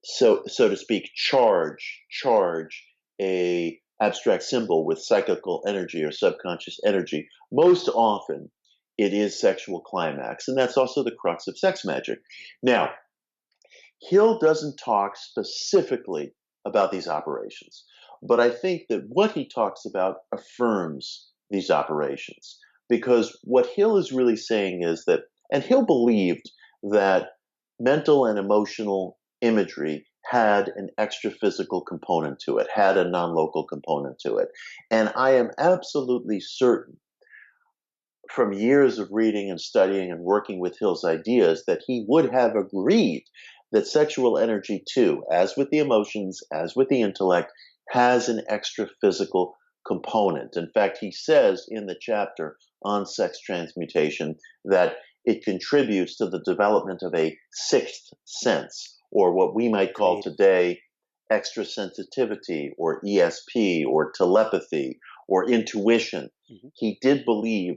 S2: so to speak, charge a abstract symbol with psychical energy or subconscious energy. Most often it is sexual climax, and that's also the crux of sex magic. Now, Hill doesn't talk specifically about these operations, but I think that what he talks about affirms these operations, because what Hill is really saying is that, and Hill believed that mental and emotional imagery had an extra physical component to it, had a non-local component to it. And I am absolutely certain from years of reading and studying and working with Hill's ideas that he would have agreed that sexual energy too, as with the emotions, as with the intellect, has an extra physical component. In fact, he says in the chapter on sex transmutation that it contributes to the development of a sixth sense, or what we might call today extra sensitivity, or ESP, or telepathy, or intuition. Mm-hmm. He did believe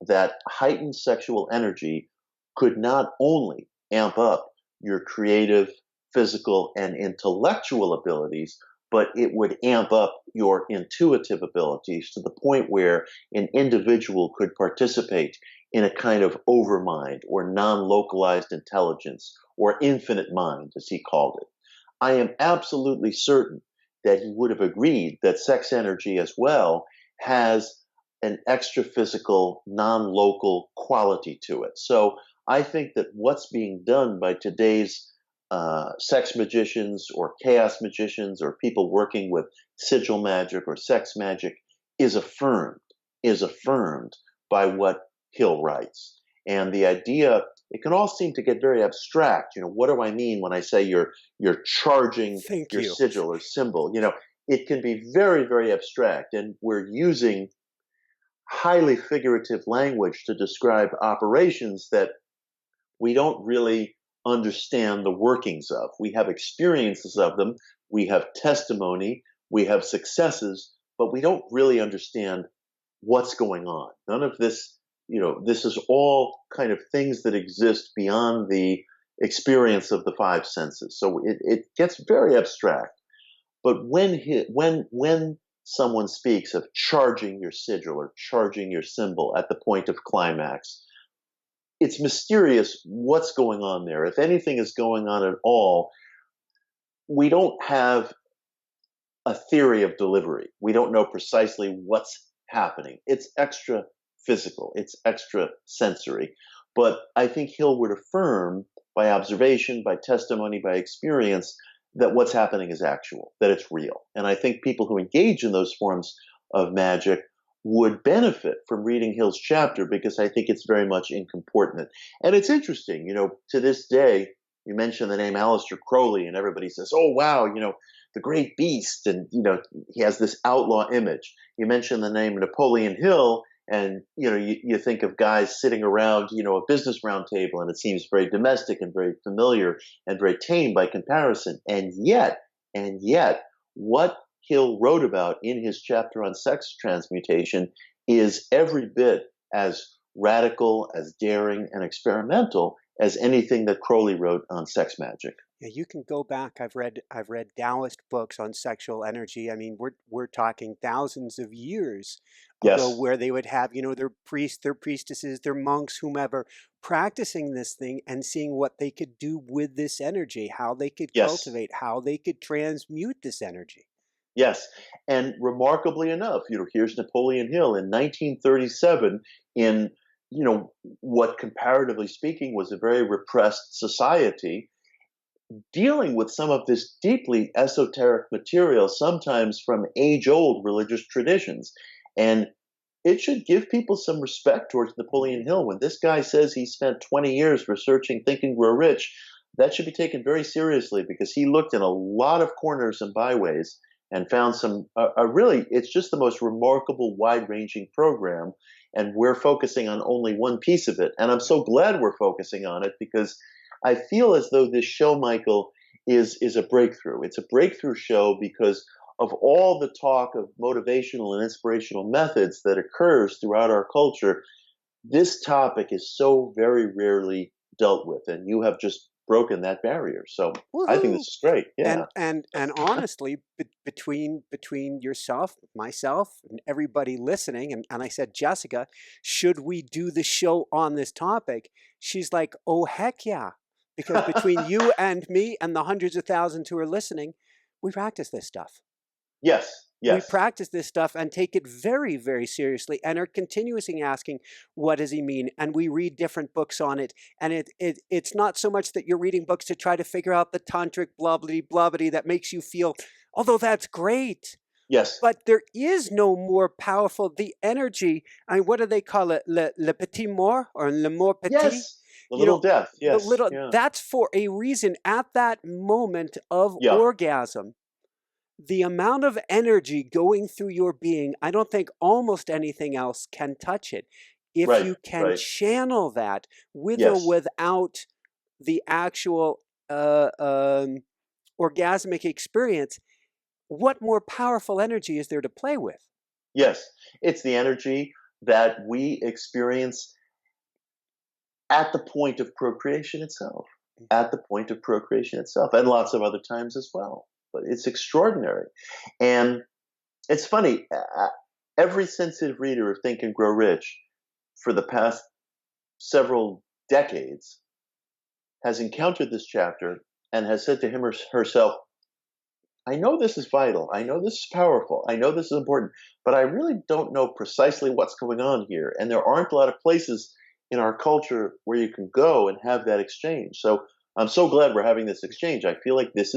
S2: that heightened sexual energy could not only amp up your creative, physical, and intellectual abilities, but it would amp up your intuitive abilities to the point where an individual could participate in a kind of overmind or non-localized intelligence or infinite mind, as he called it. I am absolutely certain that he would have agreed that sex energy as well has an extra physical, non-local quality to it. So I think that what's being done by today's sex magicians or chaos magicians or people working with sigil magic or sex magic is affirmed by what Hill writes. And the idea, it can all seem to get very abstract. What do I mean when I say you're charging your sigil or symbol? It can be very, very abstract, and we're using highly figurative language to describe operations that we don't really understand the workings of. We have experiences of them, we have testimony, we have successes, but we don't really understand what's going on. None of this, this is all kind of things that exist beyond the experience of the five senses. So it gets very abstract. But when someone speaks of charging your sigil or charging your symbol at the point of climax, it's mysterious what's going on there. If anything is going on at all, we don't have a theory of delivery. We don't know precisely what's happening. It's extra physical. It's extra sensory. But I think Hill would affirm by observation, by testimony, by experience, that what's happening is actual, that it's real. And I think people who engage in those forms of magic would benefit from reading Hill's chapter, because I think it's very much incompettent. And it's interesting, to this day, you mention the name Aleister Crowley and everybody says, oh, wow, the great beast. And, he has this outlaw image. You mention the name Napoleon Hill and, you think of guys sitting around, a business round table, and it seems very domestic and very familiar and very tame by comparison. And yet, what Hill wrote about in his chapter on sex transmutation is every bit as radical, as daring, and experimental as anything that Crowley wrote on sex magic.
S1: Yeah, you can go back. I've read Taoist books on sexual energy. I mean, we're talking thousands of years ago, where they would have, their priests, their priestesses, their monks, whomever, practicing this thing and seeing what they could do with this energy, how they could cultivate, how they could transmute this energy.
S2: Yes, and remarkably enough, here's Napoleon Hill in 1937 in, what comparatively speaking was a very repressed society, dealing with some of this deeply esoteric material, sometimes from age-old religious traditions. And it should give people some respect towards Napoleon Hill. When this guy says he spent 20 years researching Think and Grow Rich, that should be taken very seriously, because he looked in a lot of corners and byways and found some really, it's just the most remarkable, wide-ranging program. And we're focusing on only one piece of it. And I'm so glad we're focusing on it, because I feel as though this show, Michael, is a breakthrough. It's a breakthrough show because of all the talk of motivational and inspirational methods that occurs throughout our culture. This topic is so very rarely dealt with, and you have just broken that barrier. So I think this is great. Yeah.
S1: And honestly, between yourself, myself, and everybody listening, and I said, Jessica, should we do the show on this topic? She's like, oh heck yeah, because between you and me and the hundreds of thousands who are listening, we practice this stuff.
S2: Yes. Yes.
S1: We practice this stuff and take it very, very seriously, and are continuously asking, what does he mean? And we read different books on it. And it's not so much that you're reading books to try to figure out the tantric blobbity that makes you feel, although that's great.
S2: Yes.
S1: But there is no more powerful, the energy, I mean, what do they call it? Le petit mort, or le mort petit?
S2: Yes. The little death. Yes.
S1: That's for a reason. At that moment of orgasm, the amount of energy going through your being, I don't think almost anything else can touch it. If you can channel that with or without the actual orgasmic experience, what more powerful energy is there to play with?
S2: Yes, it's the energy that we experience at the point of procreation itself, and lots of other times as well. But it's extraordinary. And it's funny, every sensitive reader of Think and Grow Rich for the past several decades has encountered this chapter and has said to him or herself, I know this is vital, I know this is powerful, I know this is important, but I really don't know precisely what's going on here. And there aren't a lot of places in our culture where you can go and have that exchange. So I'm so glad we're having this exchange. I feel like this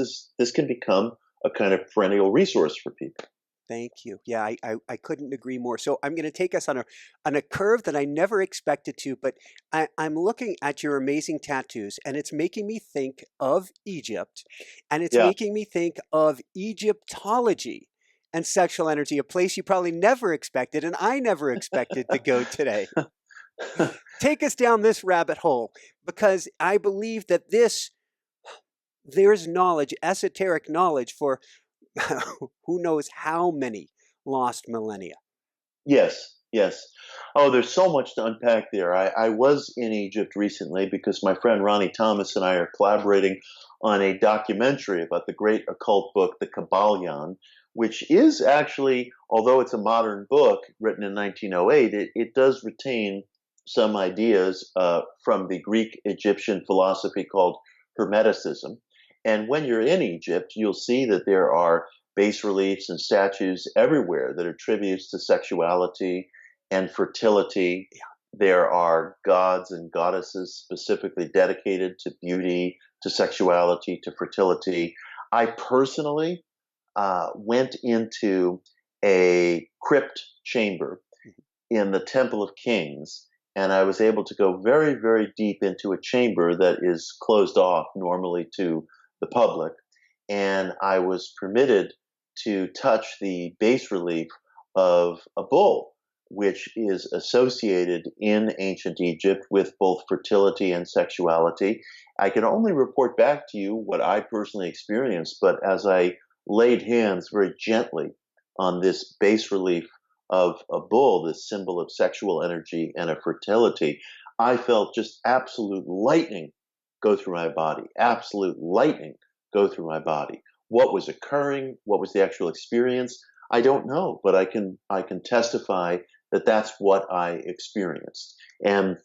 S2: can become a kind of perennial resource for people.
S1: Thank you. Yeah, I couldn't agree more. So I'm going to take us on a curve that I never expected to, but I'm looking at your amazing tattoos, and it's making me think of Egypt, and it's making me think of Egyptology and sexual energy, a place you probably never expected, and I never expected to go today. Take us down this rabbit hole, because I believe that there's knowledge, esoteric knowledge for who knows how many lost millennia.
S2: Yes. Oh, there's so much to unpack there. I was in Egypt recently because my friend Ronnie Thomas and I are collaborating on a documentary about the great occult book, The Kabbalion, which is actually, although it's a modern book written in 1908, it does retain some ideas from the Greek Egyptian philosophy called Hermeticism. And when you're in Egypt, you'll see that there are bas reliefs and statues everywhere that are tributes to sexuality and fertility. There are gods and goddesses specifically dedicated to beauty, to sexuality, to fertility. I personally went into a crypt chamber in the Temple of Kings, and I was able to go very, very deep into a chamber that is closed off normally to the public. And I was permitted to touch the bas relief of a bull, which is associated in ancient Egypt with both fertility and sexuality. I can only report back to you what I personally experienced, but as I laid hands very gently on this bas relief of a bull, this symbol of sexual energy and of fertility, I felt just absolute lightning go through my body, absolute lightning go through my body. What was occurring? What was the actual experience? I don't know, but I can testify that that's what I experienced. And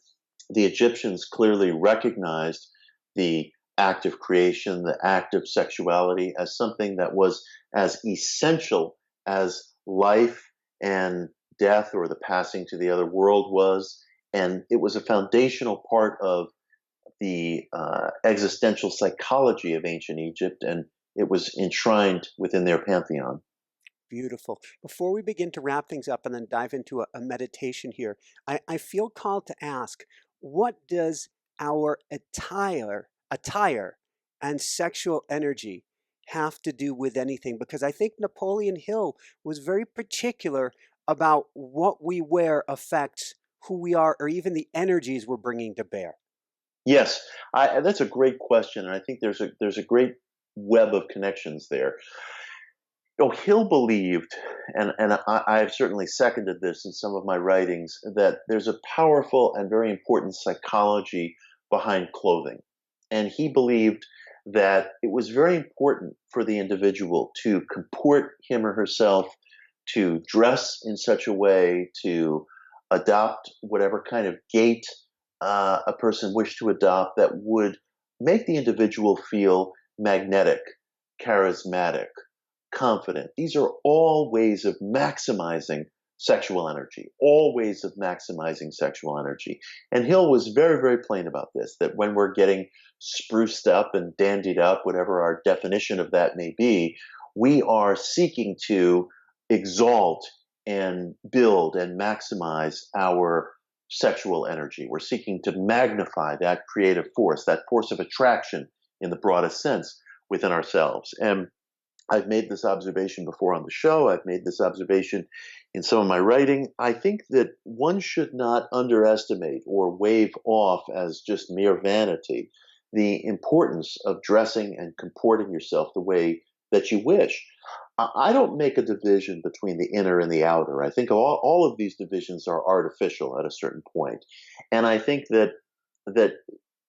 S2: the Egyptians clearly recognized the act of creation, the act of sexuality, as something that was as essential as life and death, or the passing to the other world, was. And it was a foundational part of the existential psychology of ancient Egypt, and it was enshrined within their pantheon.
S1: beautiful. Before we begin to wrap things up and then dive into a meditation here, I feel called to ask, what does our attire and sexual energy have to do with anything? Because I think Napoleon Hill was very particular about what we wear affects who we are, or even the energies we're bringing to bear.
S2: Yes, that's a great question, and I think there's a great web of connections there. Hill believed, and I've certainly seconded this in some of my writings, that there's a powerful and very important psychology behind clothing. And he believed that it was very important for the individual to comport him or herself, to dress in such a way, to adopt whatever kind of gait a person wished to adopt that would make the individual feel magnetic, charismatic, confident. These are all ways of maximizing sexual energy, all ways of maximizing sexual energy. And Hill was very, very plain about this, that when we're getting spruced up and dandied up, whatever our definition of that may be, we are seeking to exalt and build and maximize our sexual energy. We're seeking to magnify that creative force, that force of attraction in the broadest sense within ourselves. And I've made this observation before on the show. I've made this observation in some of my writing. I think that one should not underestimate or wave off as just mere vanity the importance of dressing and comporting yourself the way that you wish. I don't make a division between the inner and the outer. I think all of these divisions are artificial at a certain point. And I think that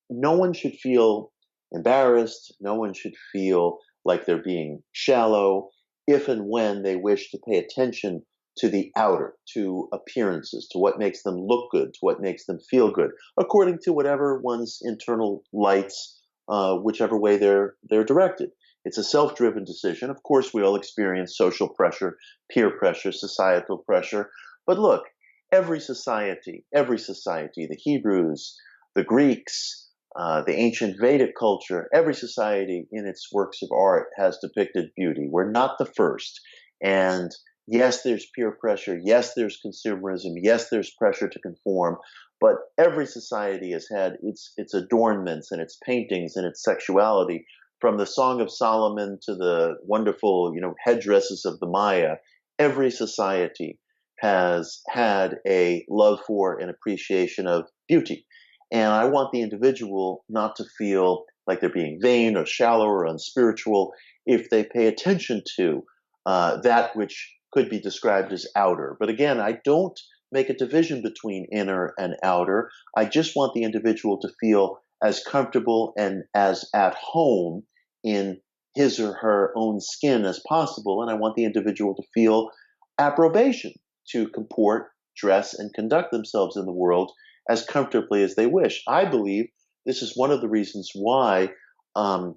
S2: no one should feel embarrassed. No one should feel like they're being shallow if and when they wish to pay attention to the outer, to appearances, to what makes them look good, to what makes them feel good, according to whatever one's internal lights, whichever way they're directed. It's a self-driven decision. Of course, we all experience social pressure, peer pressure, societal pressure. But look, every society, the Hebrews, the Greeks, the ancient Vedic culture, every society in its works of art has depicted beauty. We're not the first. And yes, there's peer pressure. Yes, there's consumerism. Yes, there's pressure to conform. But every society has had its adornments and its paintings and its sexuality, from the Song of Solomon to the wonderful, headdresses of the Maya. Every society has had a love for and appreciation of beauty. And I want the individual not to feel like they're being vain or shallow or unspiritual if they pay attention to that which could be described as outer. But again, I don't make a division between inner and outer. I just want the individual to feel as comfortable and as at home in his or her own skin as possible. And I want the individual to feel approbation to comport, dress, and conduct themselves in the world as comfortably as they wish. I believe this is one of the reasons why a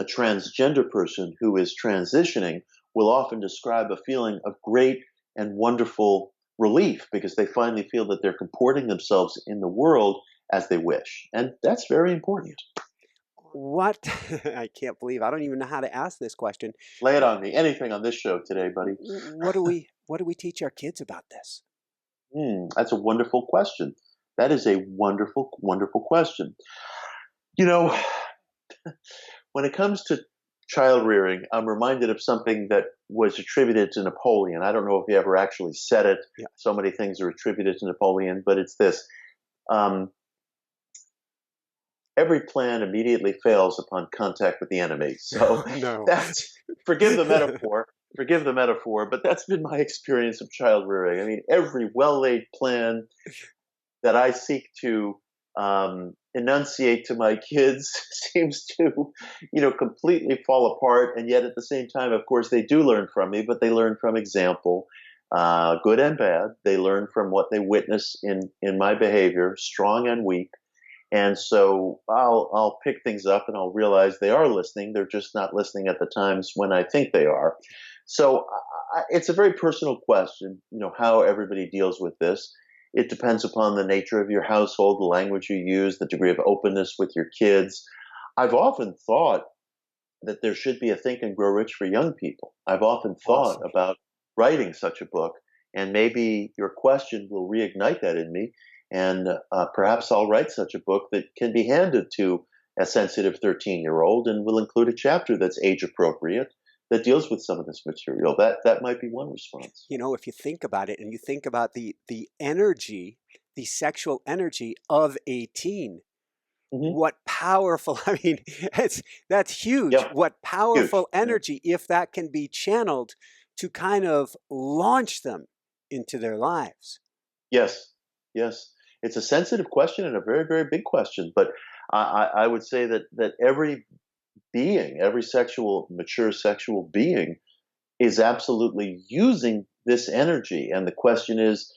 S2: transgender person who is transitioning will often describe a feeling of great and wonderful relief, because they finally feel that they're comporting themselves in the world as they wish. And that's very important.
S1: What? I can't believe I don't even know how to ask this question.
S2: Lay it on me. Anything on this show today, buddy.
S1: What do we teach our kids about this?
S2: That's a wonderful question. That is a wonderful, wonderful question. When it comes to child rearing, I'm reminded of something that was attributed to Napoleon. I don't know if he ever actually said it.
S1: Yeah.
S2: So many things are attributed to Napoleon, but it's this. Every plan immediately fails upon contact with the enemy. So
S1: No.
S2: Forgive the metaphor, but that's been my experience of child rearing. I mean, every well-laid plan that I seek to enunciate to my kids seems to, completely fall apart. And yet at the same time, of course, they do learn from me, but they learn from example, good and bad. They learn from what they witness in my behavior, strong and weak. And so I'll pick things up and I'll realize they are listening. They're just not listening at the times when I think they are. So it's a very personal question, how everybody deals with this. It depends upon the nature of your household, the language you use, the degree of openness with your kids. I've often thought that there should be a Think and Grow Rich for young people. I've often thought about writing such a book, and maybe your question will reignite that in me, and perhaps I'll write such a book that can be handed to a sensitive 13-year-old and will include a chapter that's age appropriate that deals with some of this material. That might be one response.
S1: You know, if you think about it and you think about the energy, the sexual energy of a teen,
S2: Hmm.
S1: what powerful, I mean, that's huge.
S2: Yeah,
S1: What
S2: huge.
S1: powerful
S2: Yeah.
S1: energy if that can be channeled to kind of launch them into their lives.
S2: Yes, yes. It's a sensitive question and a very, very big question. But I would say that every being, every mature sexual being, is absolutely using this energy. And the question is,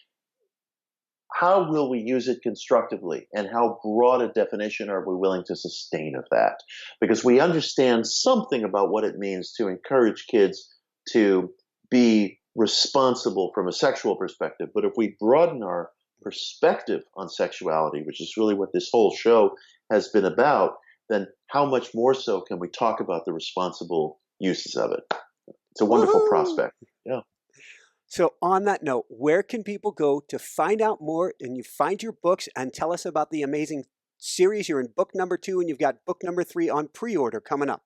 S2: how will we use it constructively? And how broad a definition are we willing to sustain of that? Because we understand something about what it means to encourage kids to be responsible from a sexual perspective. But if we broaden our perspective on sexuality, which is really what this whole show has been about, then how much more so can we talk about the responsible uses of it? It's a wonderful
S1: Woohoo!
S2: prospect. Yeah.
S1: So, on that note, where can people go to find out more and you find your books and tell us about the amazing series? You're in book number 2 and you've got book number 3 on pre order coming up.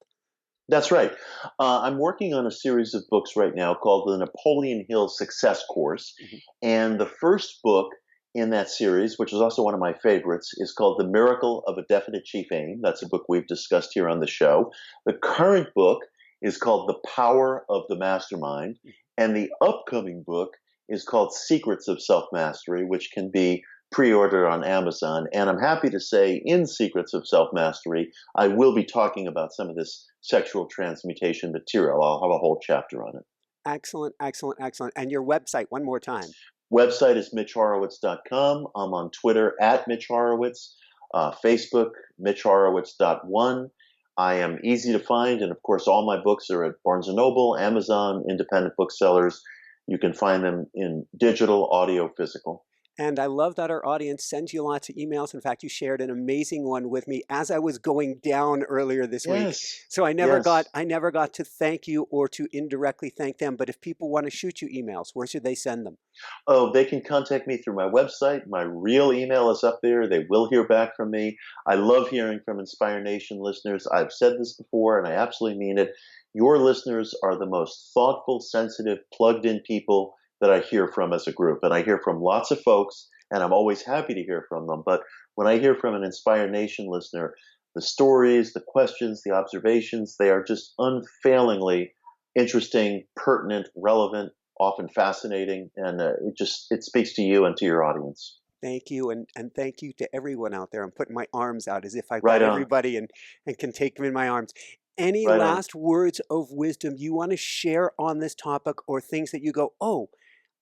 S2: That's right. I'm working on a series of books right now called the Napoleon Hill Success Course.
S1: Mhm.
S2: And the first book in that series, which is also one of my favorites, is called The Miracle of a Definite Chief Aim. That's a book we've discussed here on the show. The current book is called The Power of the Mastermind. And the upcoming book is called Secrets of Self-Mastery, which can be pre-ordered on Amazon. And I'm happy to say in Secrets of Self-Mastery, I will be talking about some of this sexual transmutation material. I'll have a whole chapter on it.
S1: Excellent, excellent, excellent. And your website, one more time.
S2: Website is mitchhorowitz.com. I'm on Twitter at Mitch Horowitz, Facebook, mitchhorowitz.one. I am easy to find, and of course, all my books are at Barnes & Noble, Amazon, independent booksellers. You can find them in digital, audio, physical.
S1: And I love that our audience sends you lots of emails. In fact, you shared an amazing one with me as I was going down earlier this week.
S2: Yes,
S1: So I never
S2: yes.
S1: got to thank you or to indirectly thank them. But if people want to shoot you emails, where should they send them?
S2: Oh, they can contact me through my website. My real email is up there. They will hear back from me. I love hearing from Inspire Nation listeners. I've said this before, and I absolutely mean it. Your listeners are the most thoughtful, sensitive, plugged-in people that I hear from as a group. And I hear from lots of folks, and I'm always happy to hear from them. But when I hear from an Inspire Nation listener, the stories, the questions, the observations, they are just unfailingly interesting, pertinent, relevant, often fascinating, and it speaks to you and to your audience.
S1: Thank you, and thank you to everyone out there. I'm putting my arms out as if I've got
S2: Right on,
S1: everybody and can take them in my arms. Any
S2: right on.
S1: last words of wisdom you want to share on this topic, or things that you go, oh,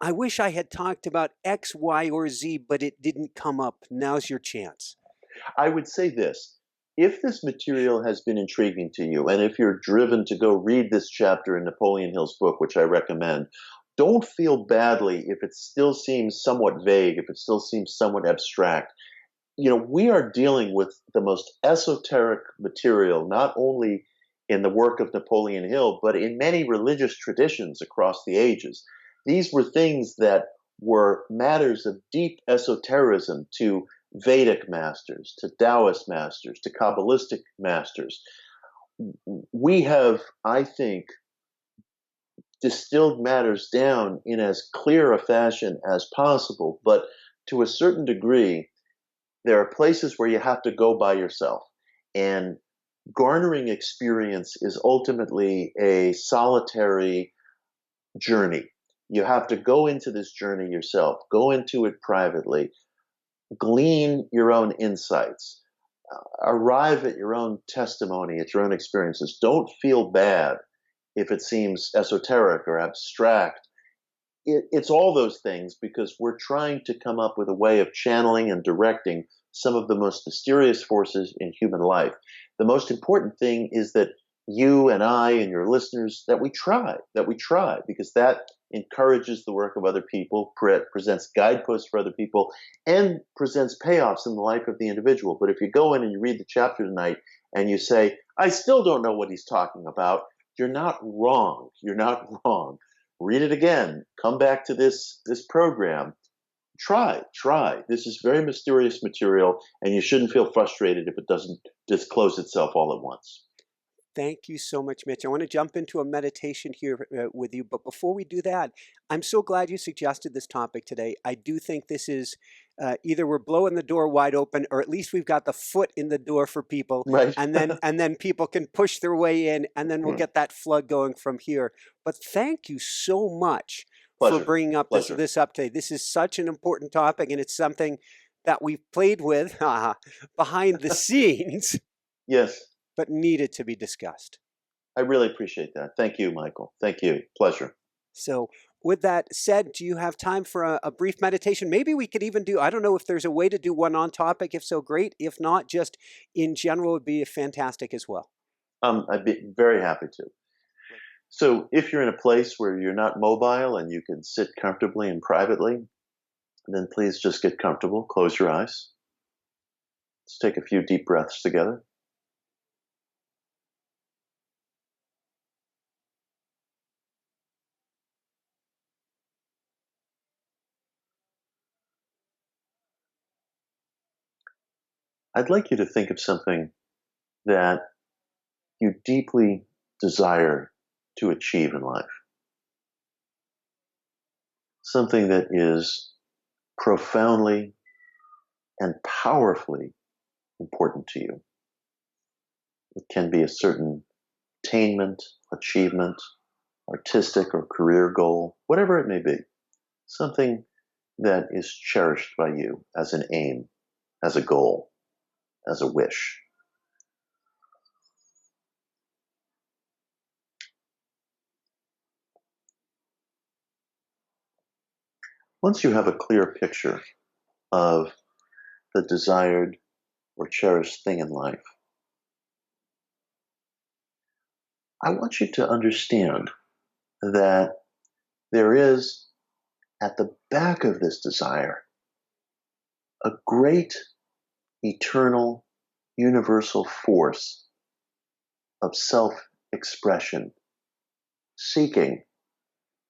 S1: I wish I had talked about X, Y, or Z, but it didn't come up. Now's your chance.
S2: I would say this. If this material has been intriguing to you, and if you're driven to go read this chapter in Napoleon Hill's book, which I recommend, don't feel badly if it still seems somewhat vague, if it still seems somewhat abstract. You know, we are dealing with the most esoteric material, not only in the work of Napoleon Hill, but in many religious traditions across the ages. These were things that were matters of deep esotericism to Vedic masters, to Taoist masters, to Kabbalistic masters. We have, I think, distilled matters down in as clear a fashion as possible, but to a certain degree, there are places where you have to go by yourself. And garnering experience is ultimately a solitary journey. You have to go into this journey yourself, go into it privately, glean your own insights, arrive at your own testimony, at your own experiences. Don't feel bad if it seems esoteric or abstract. It's all those things because we're trying to come up with a way of channeling and directing some of the most mysterious forces in human life. The most important thing is that you and I and your listeners, that we try, because that encourages the work of other people, presents guideposts for other people, and presents payoffs in the life of the individual. But if you go in and you read the chapter tonight and you say, I still don't know what he's talking about, you're not wrong. You're not wrong. read it again, come back to this program. Try. This is very mysterious material, and you shouldn't feel frustrated if it doesn't disclose itself all at once.
S1: Thank you so much, Mitch. I want to jump into a meditation here with you, but before we do that, I'm so glad you suggested this topic today. I do think this is either we're blowing the door wide open, or at least we've got the foot in the door for people,
S2: Right.
S1: and then people can push their way in, and then we'll get that flood going from here. But thank you so much for
S2: Pleasure.
S1: bringing up
S2: Pleasure.
S1: this up today. This is such an important topic, and it's something that we've played with behind the scenes.
S2: Yes.
S1: But needed to be discussed.
S2: I really appreciate that. Thank you, Michael. Thank you. Pleasure.
S1: So with that said, do you have time for a brief meditation? Maybe we could even do, I don't know if there's a way to do one on topic. If so, great. If not, just in general would be fantastic as well.
S2: I'd be very happy to. So if you're in a place where you're not mobile and you can sit comfortably and privately, then please just get comfortable. Close your eyes. Let's take a few deep breaths together. I'd like you to think of something that you deeply desire to achieve in life. Something that is profoundly and powerfully important to you. It can be a certain attainment, achievement, artistic or career goal, whatever it may be. Something that is cherished by you as an aim, as a goal, as a wish. Once you have a clear picture of the desired or cherished thing in life, I want you to understand that there is, at the back of this desire, a great, eternal, universal force of self-expression seeking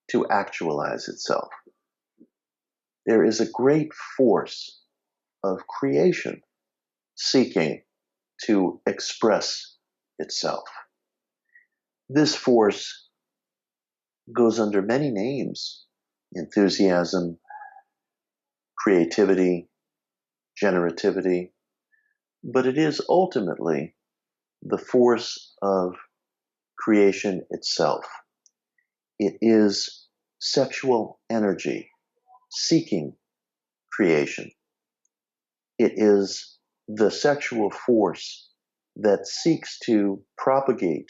S2: to actualize itself. There is a great force of creation seeking to express itself. This force goes under many names: enthusiasm, creativity, generativity, but it is ultimately the force of creation itself. It is sexual energy seeking creation. It is the sexual force that seeks to propagate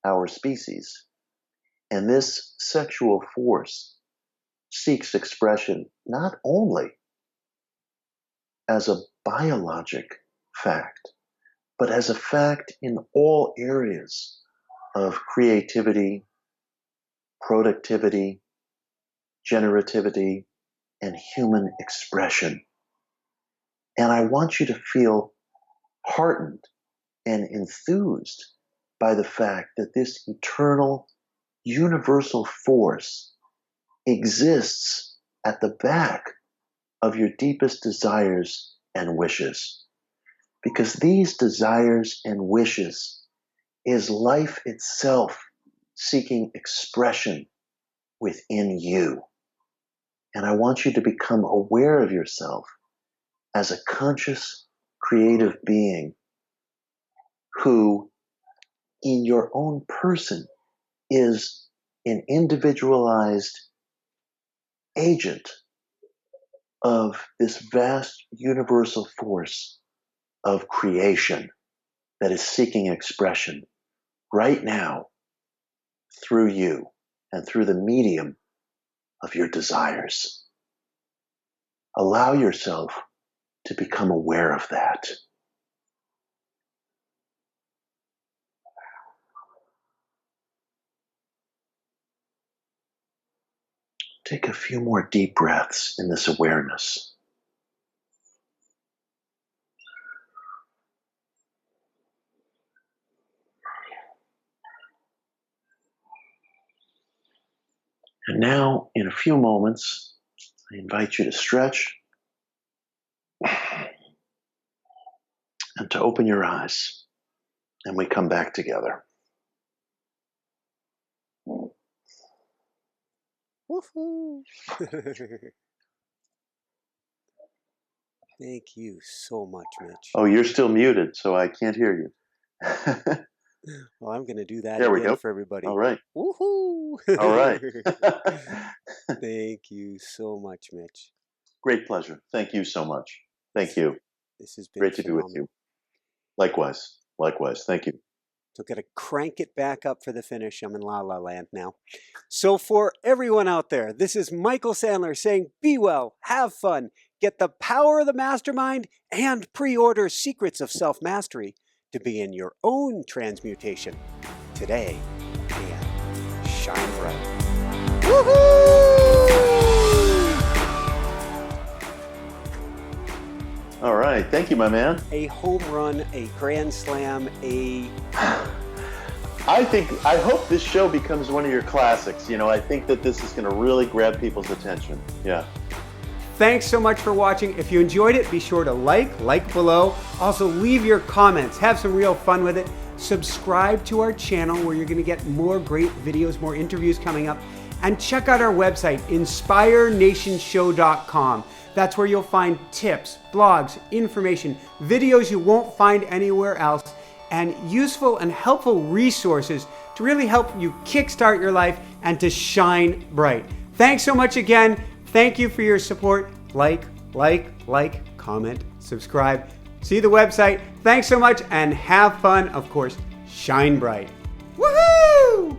S2: our species. And this sexual force seeks expression not only as a biologic fact, but as a fact in all areas of creativity, productivity, generativity, and human expression. And I want you to feel heartened and enthused by the fact that this eternal, universal force exists at the back of your deepest desires and wishes. Because these desires and wishes is life itself seeking expression within you. And I want you to become aware of yourself as a conscious, creative being who, in your own person, is an individualized agent of this vast universal force of creation that is seeking expression right now through you and through the medium of your desires. Allow yourself to become aware of that. Take a few more deep breaths in this awareness. And now, in a few moments, I invite you to stretch and to open your eyes. And we come back together.
S1: Woohoo! Thank you so much, Mitch.
S2: Oh, you're still muted, so I can't hear you.
S1: Well, I'm going to do that
S2: There we
S1: again
S2: go.
S1: for everybody.
S2: All right.
S1: Woohoo!
S2: All right.
S1: Thank you so much, Mitch.
S2: Great pleasure. Thank you so much. Thank you.
S1: This has been
S2: Great to be with
S1: phenomenal.
S2: you. Likewise. Likewise. Thank you.
S1: So got to crank it back up for the finish. I'm in La La Land now. So for everyone out there, this is Michael Sandler saying, be well, have fun, get the power of the mastermind, and pre-order Secrets of Self-Mastery to be in your own transmutation today and shine bright. Woohoo!
S2: All right. Thank you, my man.
S1: A home run, a grand slam,
S2: I hope this show becomes one of your classics. You know, I think that this is going to really grab people's attention. Yeah.
S1: Thanks so much for watching. If you enjoyed it, be sure to like below. Also, leave your comments. Have some real fun with it. Subscribe to our channel where you're going to get more great videos, more interviews coming up. And check out our website, inspirenationshow.com. That's where you'll find tips, blogs, information, videos you won't find anywhere else, and useful and helpful resources to really help you kickstart your life and to shine bright. Thanks so much again. Thank you for your support. Like, comment, subscribe. See the website. Thanks so much and have fun. Of course, shine bright. Woohoo!